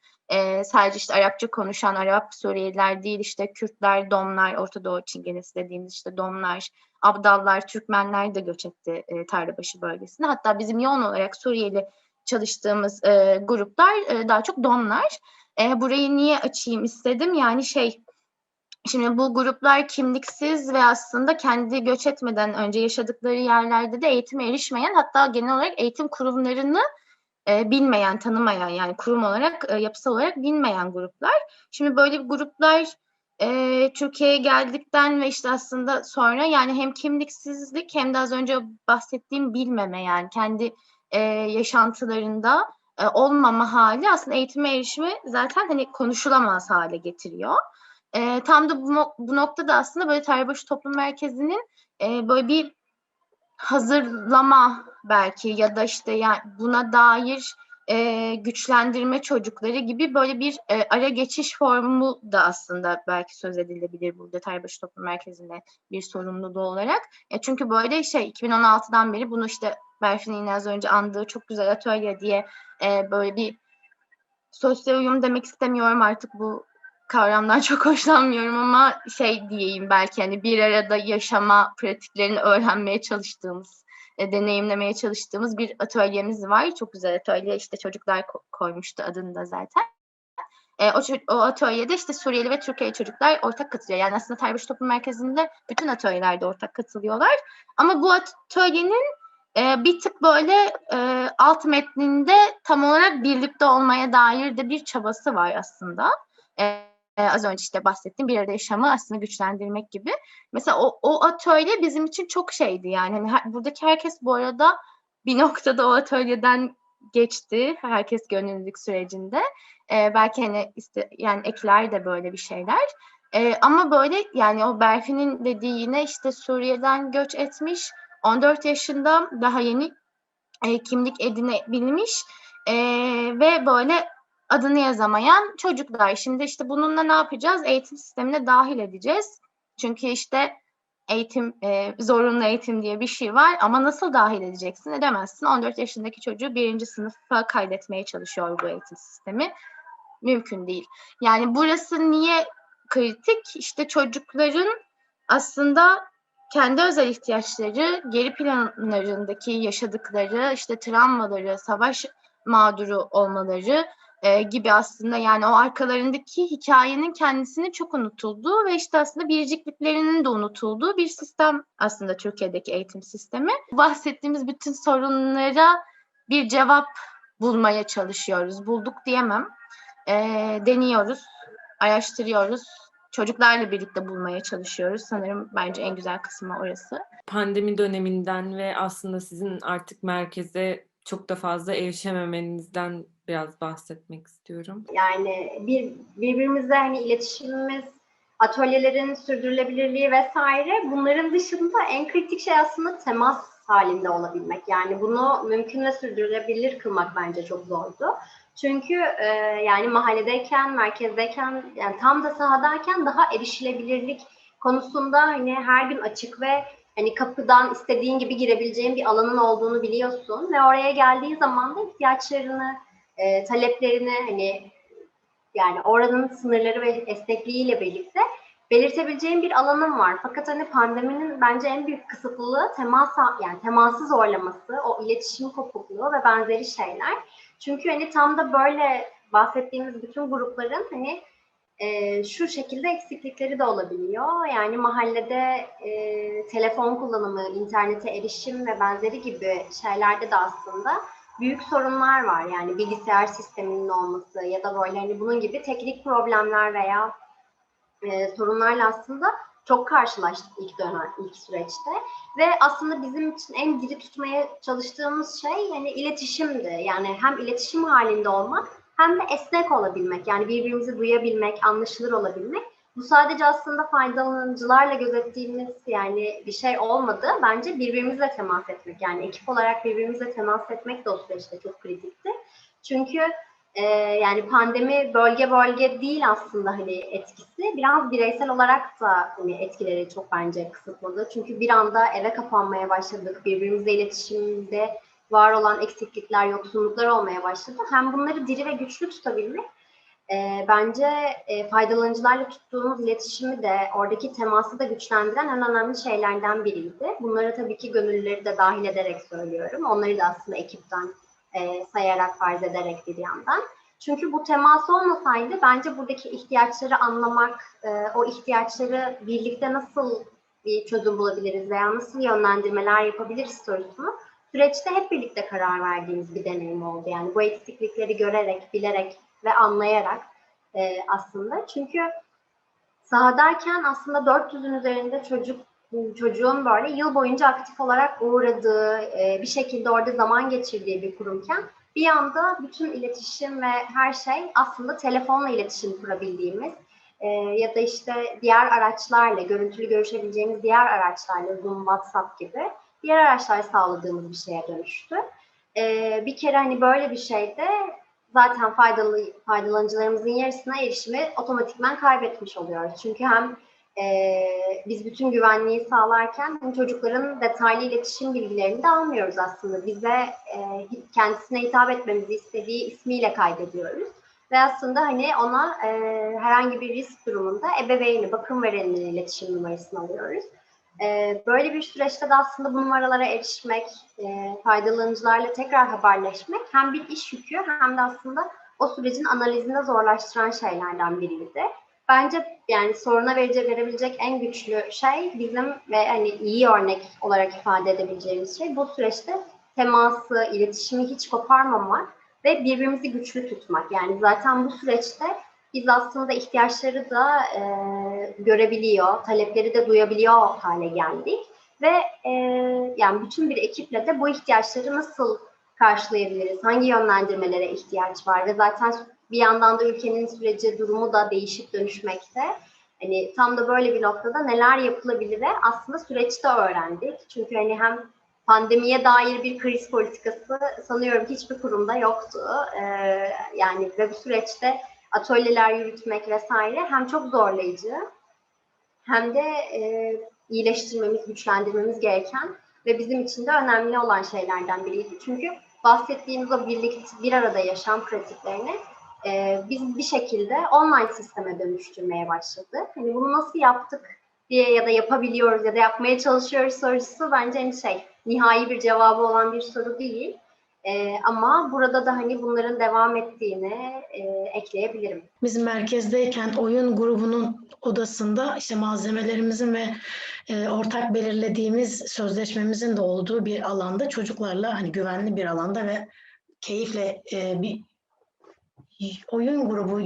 [SPEAKER 2] Sadece işte Arapça konuşan Arap Suriyeliler değil, işte Kürtler, Domlar, Orta Doğu Çingenesi dediğimiz işte Domlar, Abdallar, Türkmenler de göç etti Tarlabaşı bölgesine. Hatta bizim yoğun olarak Suriyeli çalıştığımız gruplar daha çok Domlar. Burayı niye açayım istedim? Yani şimdi bu gruplar kimliksiz ve aslında kendi göç etmeden önce yaşadıkları yerlerde de eğitime erişmeyen, hatta genel olarak eğitim kurumlarını bilmeyen, tanımayan yani kurum olarak, yapısal olarak bilmeyen gruplar. Şimdi böyle gruplar Türkiye'ye geldikten ve işte aslında sonra yani hem kimliksizlik hem de az önce bahsettiğim bilmeme yani kendi yaşantılarında olmama hali aslında eğitime erişimi zaten hani konuşulamaz hale getiriyor. Tam da bu noktada aslında böyle Tarlabaşı Toplum Merkezi'nin böyle bir hazırlama belki ya da işte yani buna dair güçlendirme çocukları gibi böyle bir ara geçiş formu da aslında belki söz edilebilir burada Tarlabaşı Toplum Merkezi'nde bir sorumluluğu olarak. Çünkü böyle 2016'dan beri bunu işte Berfin'in yine az önce andığı çok güzel atölye diye böyle bir sosyal uyum demek istemiyorum artık bu kavramdan çok hoşlanmıyorum ama diyeyim belki hani bir arada yaşama pratiklerini öğrenmeye çalıştığımız, deneyimlemeye çalıştığımız bir atölyemiz var. Çok güzel atölye işte çocuklar koymuştu adını da zaten. O atölyede işte Suriyeli ve Türkiye'li çocuklar ortak katılıyor. Yani aslında Tarlabaşı Toplum Merkezi'nde bütün atölyelerde ortak katılıyorlar. Ama bu atölyenin bir tık böyle alt metninde tam olarak birlikte olmaya dair de bir çabası var aslında. Az önce işte bahsettiğim bir arada yaşamı aslında güçlendirmek gibi. Mesela o atölye bizim için çok şeydi yani. Hani buradaki herkes bu arada bir noktada o atölyeden geçti. Herkes gönüllülük sürecinde. Belki hani yani ekler de böyle bir şeyler. Ama böyle yani o Berfin'in dediği yine işte Suriye'den göç etmiş 14 yaşında daha yeni kimlik edinebilmiş ve böyle adını yazamayan çocuklar. Şimdi işte bununla ne yapacağız? Eğitim sistemine dahil edeceğiz. Çünkü işte eğitim, zorunlu eğitim diye bir şey var ama nasıl dahil edeceksin? Edemezsin. 14 yaşındaki çocuğu 1. sınıfa kaydetmeye çalışıyor bu eğitim sistemi. Mümkün değil. Yani burası niye kritik? İşte çocukların aslında kendi özel ihtiyaçları, geri planlarındaki yaşadıkları, işte travmaları, savaş mağduru olmaları, gibi aslında, yani o arkalarındaki hikayenin kendisinin çok unutulduğu ve işte aslında biricikliklerinin de unutulduğu bir sistem aslında Türkiye'deki eğitim sistemi. Bahsettiğimiz bütün sorunlara bir cevap bulmaya çalışıyoruz. Bulduk diyemem. Deniyoruz, araştırıyoruz. Çocuklarla birlikte bulmaya çalışıyoruz. Sanırım bence en güzel kısmı orası.
[SPEAKER 1] Pandemi döneminden ve aslında sizin artık merkeze çok da fazla erişememenizden biraz bahsetmek istiyorum.
[SPEAKER 8] Yani birbirimizle hani iletişimimiz, atölyelerin sürdürülebilirliği vesaire, bunların dışında en kritik şey aslında temas halinde olabilmek. Yani bunu mümkün ve sürdürülebilir kılmak bence çok zordu. Çünkü yani mahalledeyken, merkezdeyken, yani tam da sahadayken daha erişilebilirlik konusunda hani her gün açık ve hani kapıdan istediğin gibi girebileceğin bir alanın olduğunu biliyorsun ve oraya geldiği zaman da ihtiyaçlarını, taleplerini hani yani oranın sınırları ve esnekliğiyle birlikte belirtebileceğin bir alanın var. Fakat hani pandeminin bence en büyük kısıtlılığı yani teması zorlaması, o iletişim kopukluğu ve benzeri şeyler. Çünkü hani tam da böyle bahsettiğimiz bütün grupların hani şu şekilde eksiklikleri de olabiliyor. Yani mahallede telefon kullanımı, internete erişim ve benzeri gibi şeylerde de aslında büyük sorunlar var. Yani bilgisayar sisteminin olması ya da böyle hani bunun gibi teknik problemler veya sorunlarla aslında çok karşılaştık ilk süreçte. Ve aslında bizim için en diri tutmaya çalıştığımız şey yani iletişimdi. Yani hem iletişim halinde olmak hem de esnek olabilmek. Yani birbirimizi duyabilmek, anlaşılır olabilmek. Bu sadece aslında faydalanıcılarla gözettiğimiz yani bir şey olmadı. Bence birbirimizle temas etmek. Yani ekip olarak birbirimizle temas etmek de o süreçte çok kritikti. Çünkü yani pandemi bölge bölge değil aslında hani etkisi. Biraz bireysel olarak da hani etkileri çok bence kısıtladı. Çünkü bir anda eve kapanmaya başladık. Birbirimizle iletişimde var olan eksiklikler, yoksunluklar olmaya başladı. Hem bunları diri ve güçlü tutabilmek bence faydalanıcılarla tuttuğumuz iletişimi de oradaki teması da güçlendiren en önemli şeylerden biriydi. Bunları tabii ki gönüllüleri de dahil ederek söylüyorum. Onları da aslında ekipten sayarak, farz ederek bir yandan. Çünkü bu temas olmasaydı bence buradaki ihtiyaçları anlamak, o ihtiyaçları birlikte nasıl bir çözüm bulabiliriz veya nasıl yönlendirmeler yapabiliriz sorusunu süreçte hep birlikte karar verdiğimiz bir deneyim oldu. Yani bu eksiklikleri görerek, bilerek ve anlayarak aslında. Çünkü sahadayken aslında 400'ün üzerinde çocuğun böyle yıl boyunca aktif olarak uğradığı, bir şekilde orada zaman geçirdiği bir kurumken bir anda bütün iletişim ve her şey aslında telefonla iletişim kurabildiğimiz ya da işte diğer araçlarla, görüntülü görüşebileceğimiz diğer araçlarla, Zoom, WhatsApp gibi diğer araçlar sağladığımız bir şeye dönüştü. Bir kere hani böyle bir şeyde zaten faydalanıcılarımızın yarısına erişimi otomatikman kaybetmiş oluyoruz. Çünkü hem biz bütün güvenliği sağlarken hem çocukların detaylı iletişim bilgilerini de almıyoruz aslında. Bize kendisine hitap etmemizi istediği ismiyle kaydediyoruz. Ve aslında hani ona herhangi bir risk durumunda ebeveyni, bakım vereninin iletişim numarasını alıyoruz. Böyle bir süreçte de aslında bu numaralara erişmek, faydalanıcılarla tekrar haberleşmek hem bir iş yükü hem de aslında o sürecin analizini zorlaştıran şeylerden biriydi. Bence yani soruna verebilecek en güçlü şey bizim ve hani iyi örnek olarak ifade edebileceğimiz şey bu süreçte teması, iletişimi hiç koparmamak ve birbirimizi güçlü tutmak. Yani zaten bu süreçte biz aslında ihtiyaçları da görebiliyor, talepleri de duyabiliyor hale geldik. Ve yani bütün bir ekiple de bu ihtiyaçları nasıl karşılayabiliriz? Hangi yönlendirmelere ihtiyaç var? Ve zaten bir yandan da ülkenin süreci, durumu da değişip dönüşmekte. Hani tam da böyle bir noktada neler yapılabilir aslında süreçte öğrendik. Çünkü hani hem pandemiye dair bir kriz politikası sanıyorum hiçbir kurumda yoktu. Yani ve bu süreçte atölyeler yürütmek vesaire hem çok zorlayıcı hem de iyileştirmemiz, güçlendirmemiz gereken ve bizim için de önemli olan şeylerden biriydi. Çünkü bahsettiğimiz o bir arada yaşam pratiklerini biz bir şekilde online sisteme dönüştürmeye başladık. Hani bunu nasıl yaptık diye ya da yapabiliyoruz ya da yapmaya çalışıyoruz sorusu bence hani nihai bir cevabı olan bir soru değil. Ama burada da hani bunların devam ettiğini ekleyebilirim.
[SPEAKER 6] Biz merkezdeyken oyun grubunun odasında işte malzemelerimizin ve ortak belirlediğimiz sözleşmemizin de olduğu bir alanda çocuklarla hani güvenli bir alanda ve keyifle bir oyun grubu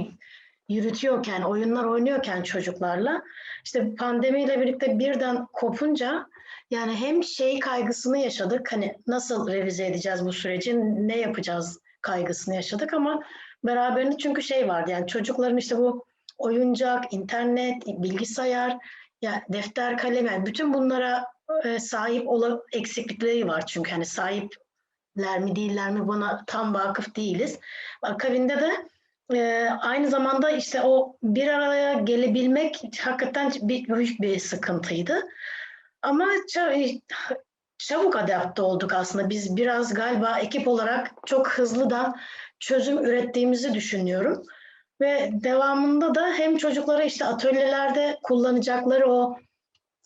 [SPEAKER 6] yürütüyorken, oyunlar oynuyorken çocuklarla işte pandemiyle birlikte birden kopunca yani hem şey kaygısını yaşadık, hani nasıl revize edeceğiz bu süreci, ne yapacağız kaygısını yaşadık ama beraberinde çünkü şey vardı yani çocukların işte bu oyuncak, internet, bilgisayar, ya defter, kalem yani bütün bunlara sahip olan eksiklikleri var çünkü hani sahipler mi değiller mi buna tam vakıf değiliz. Akabinde de aynı zamanda işte o bir araya gelebilmek hakikaten büyük bir sıkıntıydı. Ama çabuk adapte olduk aslında. Biz biraz galiba ekip olarak çok hızlı da çözüm ürettiğimizi düşünüyorum. Ve devamında da hem çocuklara işte atölyelerde kullanacakları o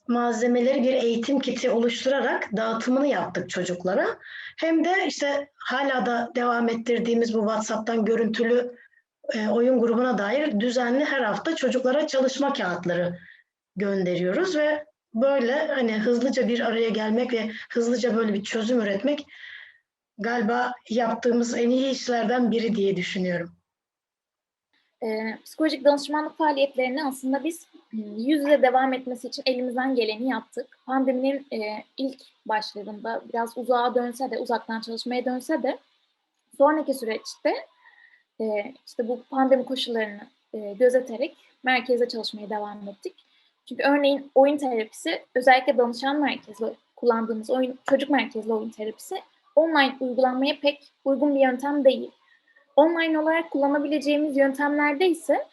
[SPEAKER 6] malzemeleri bir eğitim kiti oluşturarak dağıtımını yaptık çocuklara. Hem de işte hala da devam ettirdiğimiz bu WhatsApp'tan görüntülü oyun grubuna dair düzenli her hafta çocuklara çalışma kağıtları gönderiyoruz ve böyle hani hızlıca bir araya gelmek ve hızlıca böyle bir çözüm üretmek galiba yaptığımız en iyi işlerden biri diye düşünüyorum.
[SPEAKER 7] Psikolojik danışmanlık faaliyetlerini aslında biz yüz yüze devam etmesi için elimizden geleni yaptık. Pandeminin ilk başlarında biraz uzağa dönse de, uzaktan çalışmaya dönse de sonraki süreçte işte bu pandemi koşullarını gözeterek merkezde çalışmaya devam ettik. Çünkü örneğin oyun terapisi, özellikle danışan merkezli kullandığımız çocuk merkezli oyun terapisi online uygulanmaya pek uygun bir yöntem değil. Online olarak kullanabileceğimiz yöntemlerde ise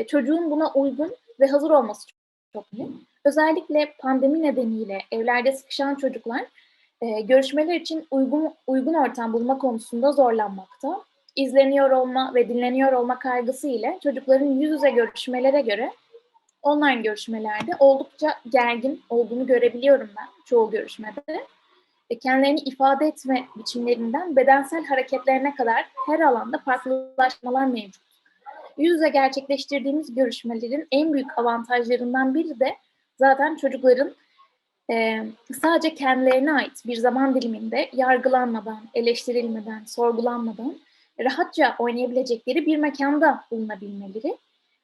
[SPEAKER 7] çocuğun buna uygun ve hazır olması çok önemli. Özellikle pandemi nedeniyle evlerde sıkışan çocuklar görüşmeler için uygun ortam bulma konusunda zorlanmakta. İzleniyor olma ve dinleniyor olma kaygısı ile çocukların yüz yüze görüşmelere göre online görüşmelerde oldukça gergin olduğunu görebiliyorum ben çoğu görüşmede. Kendilerini ifade etme biçimlerinden bedensel hareketlerine kadar her alanda farklılaşmalar mevcut. Yüz yüze gerçekleştirdiğimiz görüşmelerin en büyük avantajlarından biri de zaten çocukların sadece kendilerine ait bir zaman diliminde yargılanmadan, eleştirilmeden, sorgulanmadan rahatça oynayabilecekleri bir mekanda bulunabilmeleri.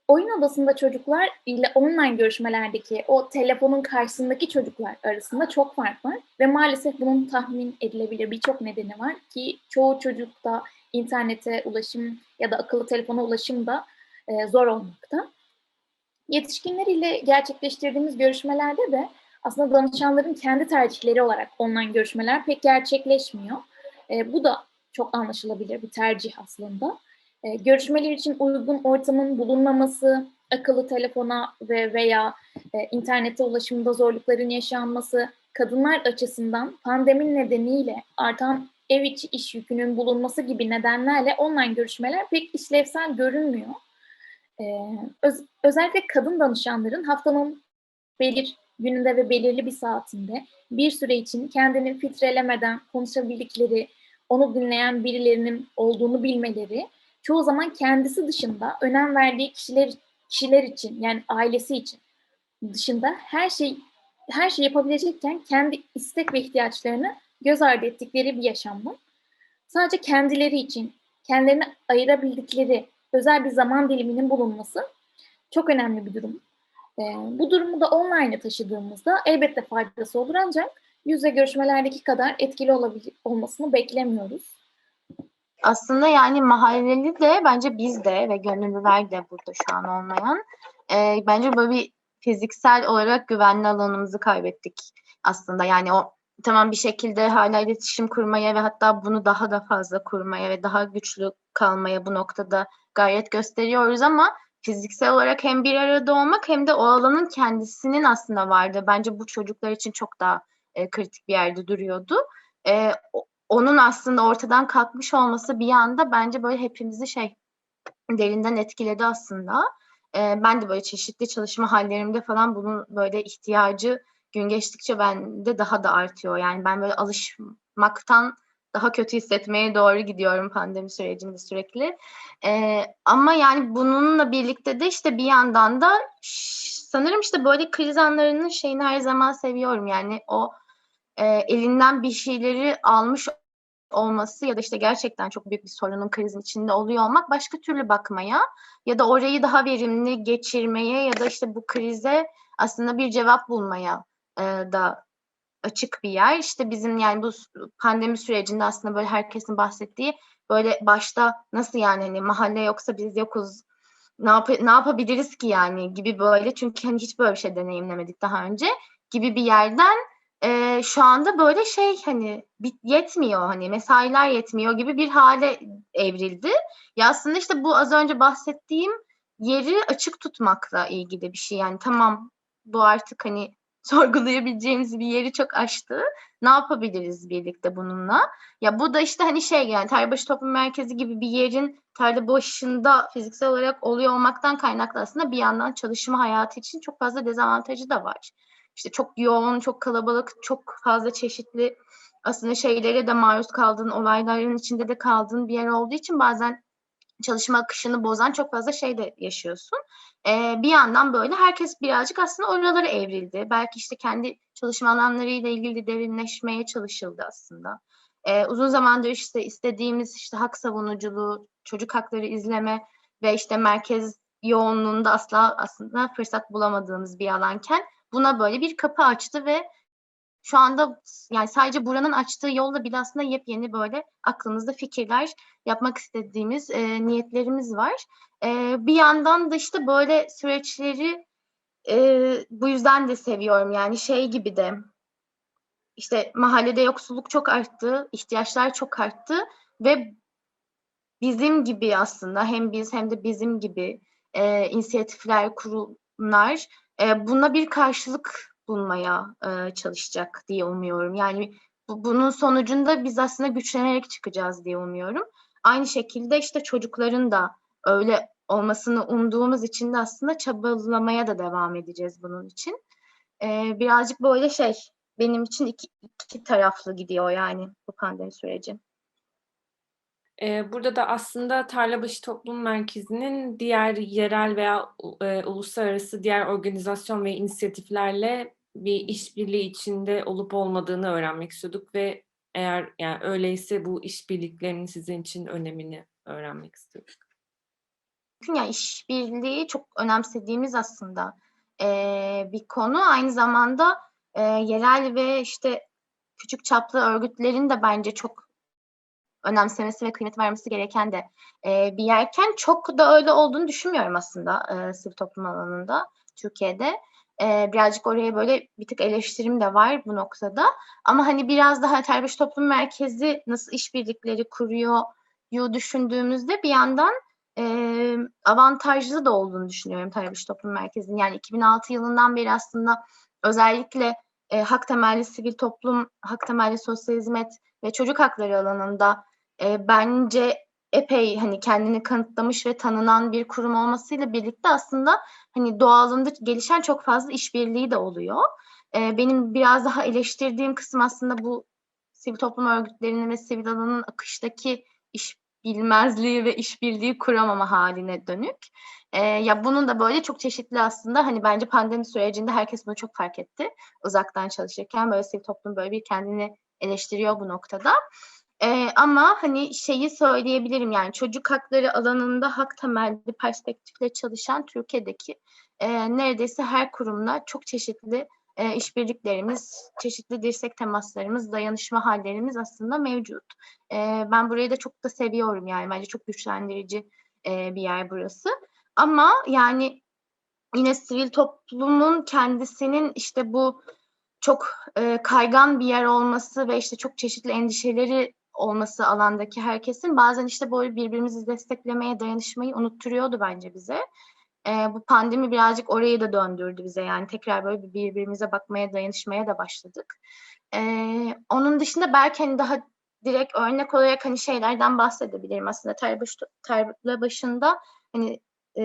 [SPEAKER 7] Oyun odasında çocuklar ile online görüşmelerdeki o telefonun karşısındaki çocuklar arasında çok fark var ve maalesef bunun tahmin edilebilir birçok nedeni var ki çoğu çocukta internete ulaşım ya da akıllı telefona ulaşım da zor olmakta. Yetişkinler ile gerçekleştirdiğimiz görüşmelerde de aslında danışanların kendi tercihleri olarak online görüşmeler pek gerçekleşmiyor. Bu da çok anlaşılabilir bir tercih aslında. Görüşmeler için uygun ortamın bulunmaması, akıllı telefona veya internete ulaşımda zorlukların yaşanması, kadınlar açısından pandemi nedeniyle artan ev içi iş yükünün bulunması gibi nedenlerle online görüşmeler pek işlevsel görünmüyor. Özellikle kadın danışanların haftanın gününde ve belirli bir saatinde bir süre için kendini filtrelemeden konuşabildikleri, onu dinleyen birilerinin olduğunu bilmeleri, çoğu zaman kendisi dışında önem verdiği kişiler için, yani ailesi için dışında her şey yapabilecekken kendi istek ve ihtiyaçlarını göz ardı ettikleri bir yaşamda sadece kendileri için kendilerini ayırabildikleri özel bir zaman diliminin bulunması çok önemli bir durum. Bu durumu da online'a taşıdığımızda elbette faydası olur ancak yüz yüze görüşmelerdeki kadar etkili olmasını beklemiyoruz.
[SPEAKER 2] Aslında yani mahalleli de bence biz de ve gönüllüler de burada şu an olmayan bence böyle bir fiziksel olarak güvenli alanımızı kaybettik aslında. Yani o tamam bir şekilde hala iletişim kurmaya ve hatta bunu daha da fazla kurmaya ve daha güçlü kalmaya bu noktada gayret gösteriyoruz ama fiziksel olarak hem bir arada olmak hem de o alanın kendisinin aslında vardı. Bence bu çocuklar için çok daha kritik bir yerde duruyordu. Onun aslında ortadan kalkmış olması bir anda bence böyle hepimizi derinden etkiledi aslında. Ben de böyle çeşitli çalışma hallerimde falan bunun böyle ihtiyacı gün geçtikçe bende daha da artıyor. Yani ben böyle alışmaktan daha kötü hissetmeye doğru gidiyorum pandemi sürecinde sürekli. Ama yani bununla birlikte de işte bir yandan da sanırım işte böyle kriz anlarının şeyini her zaman seviyorum. Yani o elinden bir şeyleri almış olması ya da işte gerçekten çok büyük bir sorunun, krizin içinde oluyor olmak, başka türlü bakmaya ya da orayı daha verimli geçirmeye ya da işte bu krize aslında bir cevap bulmaya da açık bir yer. İşte bizim yani bu pandemi sürecinde aslında böyle herkesin bahsettiği, böyle başta nasıl yani hani mahalle yoksa biz yokuz, ne yapabiliriz ki yani gibi, böyle çünkü hani hiç böyle bir şey deneyimlemedik daha önce gibi bir yerden şu anda böyle şey hani yetmiyor, hani mesailer yetmiyor gibi bir hale evrildi. Ya aslında işte bu az önce bahsettiğim yeri açık tutmakla ilgili bir şey. Yani tamam, bu artık hani sorgulayabileceğimiz bir yeri çok aştı. Ne yapabiliriz birlikte bununla? Ya bu da işte hani şey, yani Tarlabaşı Toplum Merkezi gibi bir yerin tarla başında fiziksel olarak oluyor olmaktan kaynaklı aslında bir yandan çalışma hayatı için çok fazla dezavantajı da var. İşte çok yoğun, çok kalabalık, çok fazla çeşitli aslında şeylere de maruz kaldığın, olayların içinde de kaldığın bir yer olduğu için bazen çalışma akışını bozan çok fazla şey de yaşıyorsun. Bir yandan böyle herkes birazcık aslında oralara evrildi. Belki işte kendi çalışma alanlarıyla ilgili derinleşmeye çalışıldı aslında. Uzun zamandır işte istediğimiz işte hak savunuculuğu, çocuk hakları izleme ve işte merkez yoğunluğunda asla aslında fırsat bulamadığımız bir alanken buna böyle bir kapı açtı ve şu anda yani sadece buranın açtığı yolla bile aslında yepyeni böyle aklımızda fikirler, yapmak istediğimiz niyetlerimiz var. Bir yandan da işte böyle süreçleri bu yüzden de seviyorum. Yani şey gibi de işte mahallede yoksulluk çok arttı, ihtiyaçlar çok arttı ve bizim gibi aslında hem biz hem de bizim gibi inisiyatifler, kurumlar buna bir karşılık bulmaya çalışacak diye umuyorum. Yani bunun sonucunda biz aslında güçlenerek çıkacağız diye umuyorum. Aynı şekilde işte çocukların da öyle olmasını umduğumuz için de aslında çabalamaya da devam edeceğiz bunun için. Birazcık böyle şey, benim için iki taraflı gidiyor yani bu pandemi süreci.
[SPEAKER 1] Burada da aslında Tarlabaşı Toplum Merkezi'nin diğer yerel veya uluslararası diğer organizasyon ve inisiyatiflerle bir işbirliği içinde olup olmadığını öğrenmek istiyorduk ve eğer yani öyleyse bu işbirliklerinin sizin için önemini öğrenmek istiyoruz.
[SPEAKER 2] Yani işbirliği çok önemsediğimiz aslında bir konu. Aynı zamanda yerel ve işte küçük çaplı örgütlerin de bence çok önemsemesi ve kıymet vermesi gereken de bir yerken çok da öyle olduğunu düşünmüyorum aslında sivil toplum alanında Türkiye'de. Birazcık oraya böyle bir tık eleştirim de var bu noktada. Ama hani biraz daha Tarlabaşı Toplum Merkezi nasıl işbirlikleri kuruyor düşündüğümüzde bir yandan avantajlı da olduğunu düşünüyorum Tarlabaşı Toplum Merkezi'nin. Yani 2006 yılından beri aslında özellikle hak temelli sivil toplum, hak temelli sosyal hizmet ve çocuk hakları alanında bence epey hani kendini kanıtlamış ve tanınan bir kurum olmasıyla birlikte aslında hani doğalında gelişen çok fazla işbirliği de oluyor. Benim biraz daha eleştirdiğim kısım aslında bu sivil toplum örgütlerinin ve sivil alanın akıştaki iş bilmezliği ve işbirliği kuramama haline dönük. Ya bunun da böyle çok çeşitli aslında, hani bence pandemi sürecinde herkes bunu çok fark etti. Uzaktan çalışırken böyle sivil toplum böyle bir kendini eleştiriyor bu noktada. Ama hani şeyi söyleyebilirim, yani çocuk hakları alanında hak temelli perspektifle çalışan Türkiye'deki neredeyse her kurumla çok çeşitli işbirliklerimiz, çeşitli dirsek temaslarımız, dayanışma hallerimiz aslında mevcut. Ben burayı da çok da seviyorum, yani bence çok güçlendirici bir yer burası. Ama yani yine sivil toplumun kendisinin işte bu çok kaygan bir yer olması ve işte çok çeşitli endişeleri olması alandaki herkesin bazen işte böyle birbirimizi desteklemeye, dayanışmayı unutturuyordu bence bize. Bu pandemi birazcık orayı da döndürdü bize, yani tekrar böyle birbirimize bakmaya, dayanışmaya da başladık. Onun dışında belki hani daha direkt örnek olarak hani şeylerden bahsedebilirim aslında. Tarla başında hani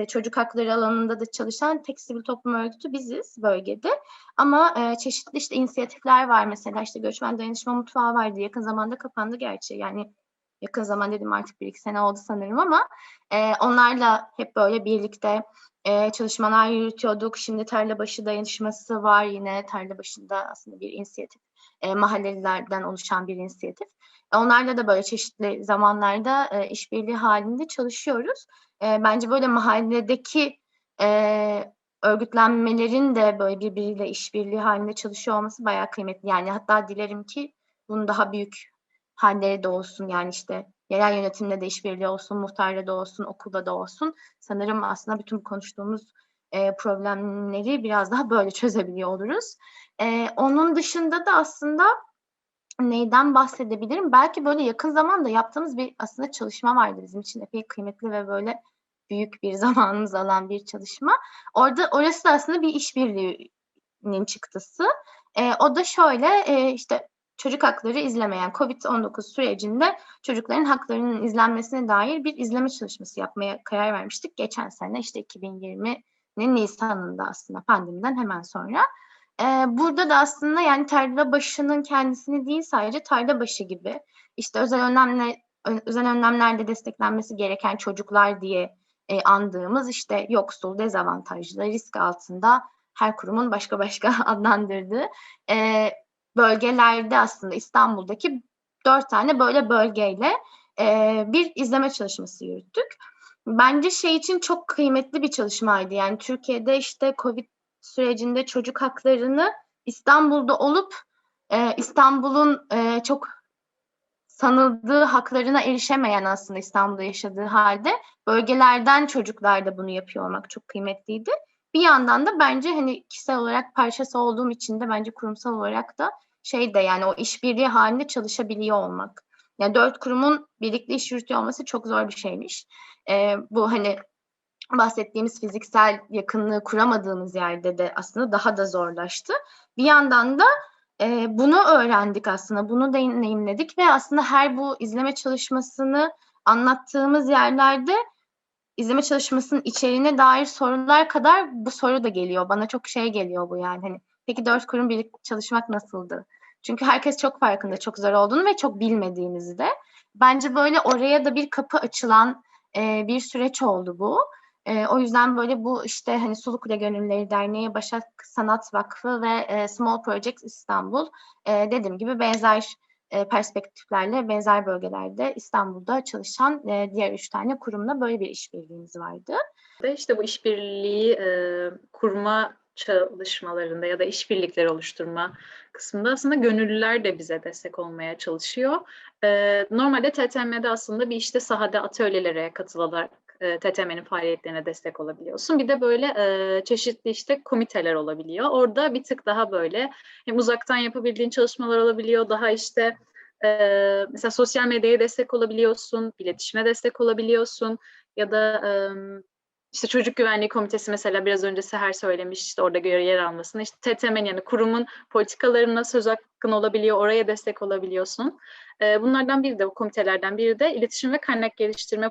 [SPEAKER 2] çocuk hakları alanında da çalışan tek sivil toplum örgütü biziz bölgede. Ama çeşitli işte inisiyatifler var, mesela işte Göçmen Dayanışma Mutfağı vardı. Yakın zamanda kapandı gerçi. Yani yakın zaman dedim, artık 1-2 sene oldu sanırım, ama onlarla hep böyle birlikte çalışmalar yürütüyorduk. Şimdi Tarlabaşı Dayanışması var, yine Tarlabaşı'nda aslında bir inisiyatif. Mahallelilerden oluşan bir inisiyatif. Onlarla da böyle çeşitli zamanlarda işbirliği halinde çalışıyoruz. Bence böyle mahalledeki örgütlenmelerin de böyle birbiriyle işbirliği halinde çalışıyor olması bayağı kıymetli. Yani hatta dilerim ki bunun daha büyük halleri de olsun. Yani işte yerel yönetimle de işbirliği olsun, muhtarla da olsun, okulda da olsun. Sanırım aslında bütün konuştuğumuz problemleri biraz daha böyle çözebiliyor oluruz. Onun dışında da aslında neyden bahsedebilirim? Belki böyle yakın zamanda yaptığımız bir aslında çalışma vardı bizim için, epey kıymetli ve böyle büyük bir zamanımız alan bir çalışma. Orası da aslında bir işbirliğinin çıktısı. O da şöyle, işte çocuk hakları izlemeyen COVID-19 sürecinde çocukların haklarının izlenmesine dair bir izleme çalışması yapmaya karar vermiştik. Geçen sene işte 2020'nin Nisan'ında, aslında pandemiden hemen sonra. Burada da aslında yani Tarlabaşı'nın kendisini değil, sadece Tarlabaşı gibi işte özel önlemlerle desteklenmesi gereken çocuklar diye andığımız işte yoksul, dezavantajlı, risk altında, her kurumun başka adlandırdığı bölgelerde aslında İstanbul'daki 4 tane böyle bölgeyle bir izleme çalışması yürüttük. Bence şey için çok kıymetli bir çalışmaydı. Yani Türkiye'de işte Covid sürecinde çocuk haklarını İstanbul'da olup İstanbul'un çok sanıldığı haklarına erişemeyen, aslında İstanbul'da yaşadığı halde bölgelerden çocuklar da bunu yapıyor olmak çok kıymetliydi. Bir yandan da bence hani kişisel olarak parçası olduğum için de bence kurumsal olarak da yani o işbirliği halinde çalışabiliyor olmak. Yani 4 kurumun birlikte iş yürütüyor olması çok zor bir şeymiş. Bu hani bahsettiğimiz fiziksel yakınlığı kuramadığımız yerde de aslında daha da zorlaştı. Bir yandan da bunu öğrendik aslında, bunu deneyimledik ve aslında her bu izleme çalışmasını anlattığımız yerlerde izleme çalışmasının içeriğine dair sorular kadar bu soru da geliyor. Bana çok geliyor bu yani. Hani, peki 4 kurum birlikte çalışmak nasıldı? Çünkü herkes çok farkında çok zor olduğunu ve çok bilmediğimizi de. Bence böyle oraya da bir kapı açılan bir süreç oldu bu. O yüzden böyle bu işte hani Sulukule Gönüllüleri Derneği, Başak Sanat Vakfı ve Small Projects İstanbul, dediğim gibi benzer perspektiflerle benzer bölgelerde İstanbul'da çalışan diğer 3 tane kurumla böyle bir işbirliğimiz vardı.
[SPEAKER 3] İşte bu işbirliği kurma çalışmalarında ya da işbirlikleri oluşturma kısmında aslında gönüllüler de bize destek olmaya çalışıyor. Normalde TTM'de aslında bir işte sahada atölyelere katılarak TTM'nin faaliyetlerine destek olabiliyorsun. Bir de böyle çeşitli işte komiteler olabiliyor. Orada bir tık daha böyle hem uzaktan yapabildiğin çalışmalar olabiliyor, daha işte mesela sosyal medyaya destek olabiliyorsun, iletişime destek olabiliyorsun ya da işte Çocuk Güvenliği Komitesi mesela biraz önce Seher söylemiş, işte orada yer almasını, işte TTM'nin yani kurumun politikalarına söz hakkın olabiliyor, oraya destek olabiliyorsun. Bunlardan biri de, bu komitelerden biri de İletişim ve Kaynak Geliştirme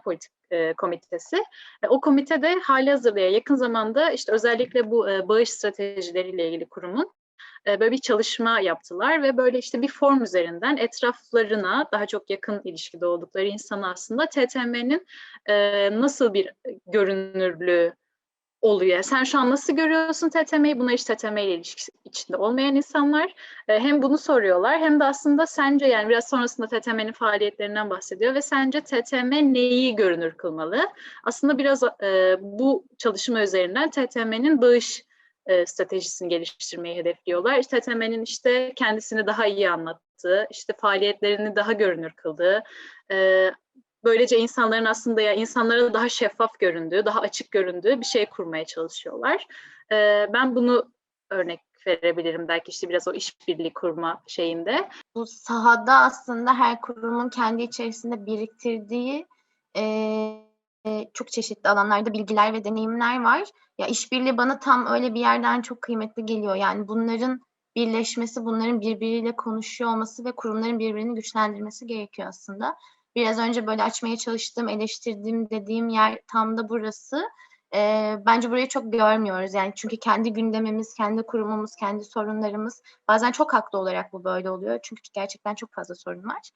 [SPEAKER 3] Komitesi. O komite de halihazırda yakın zamanda işte özellikle bu bağış stratejileriyle ilgili kurumun böyle bir çalışma yaptılar ve böyle işte bir form üzerinden etraflarına daha çok yakın ilişkide oldukları insana aslında TTM'nin nasıl bir görünürlüğü oluyor. Sen şu an nasıl görüyorsun TTM'yi? Buna hiç TTM ile ilişkisi içinde olmayan insanlar hem bunu soruyorlar hem de aslında sence, yani biraz sonrasında TTM'nin faaliyetlerinden bahsediyor ve sence TTM neyi görünür kılmalı? Aslında biraz bu çalışma üzerinden TTM'nin bağış stratejisini geliştirmeyi hedefliyorlar. İşte TTM'nin işte kendisini daha iyi anlattığı, işte faaliyetlerini daha görünür kıldığı, böylece insanların aslında insanlara daha şeffaf göründüğü, daha açık göründüğü bir şey kurmaya çalışıyorlar. Ben bunu örnek verebilirim belki işte biraz o işbirliği kurma şeyinde.
[SPEAKER 2] Bu sahada aslında her kurumun kendi içerisinde biriktirdiği çok çeşitli alanlarda bilgiler ve deneyimler var. Ya işbirliği bana tam öyle bir yerden çok kıymetli geliyor. Yani bunların birleşmesi, bunların birbiriyle konuşuyor olması ve kurumların birbirini güçlendirmesi gerekiyor aslında. Biraz önce böyle açmaya çalıştığım, eleştirdiğim dediğim yer tam da burası. Bence burayı çok görmüyoruz. Yani çünkü kendi gündemimiz, kendi kurumumuz, kendi sorunlarımız, bazen çok haklı olarak bu böyle oluyor. Çünkü gerçekten çok fazla sorun var.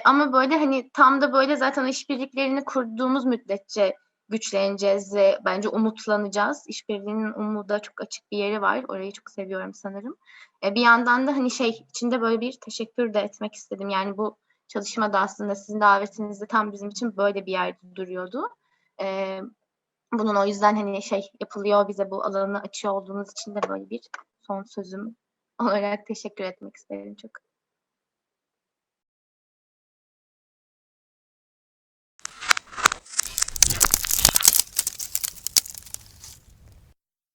[SPEAKER 2] Ama böyle hani tam da böyle zaten işbirliklerini kurduğumuz müddetçe güçleneceğiz ve bence umutlanacağız. İşbirliğinin umuda çok açık bir yeri var. Orayı çok seviyorum sanırım. Bir yandan da hani içinde böyle bir teşekkür de etmek istedim. Yani bu çalışma da aslında sizin davetinizde tam bizim için böyle bir yerde duruyordu. Bunun o yüzden hani yapılıyor, bize bu alanı açıyor olduğunuz için de böyle bir son sözüm olarak teşekkür etmek isterim çok.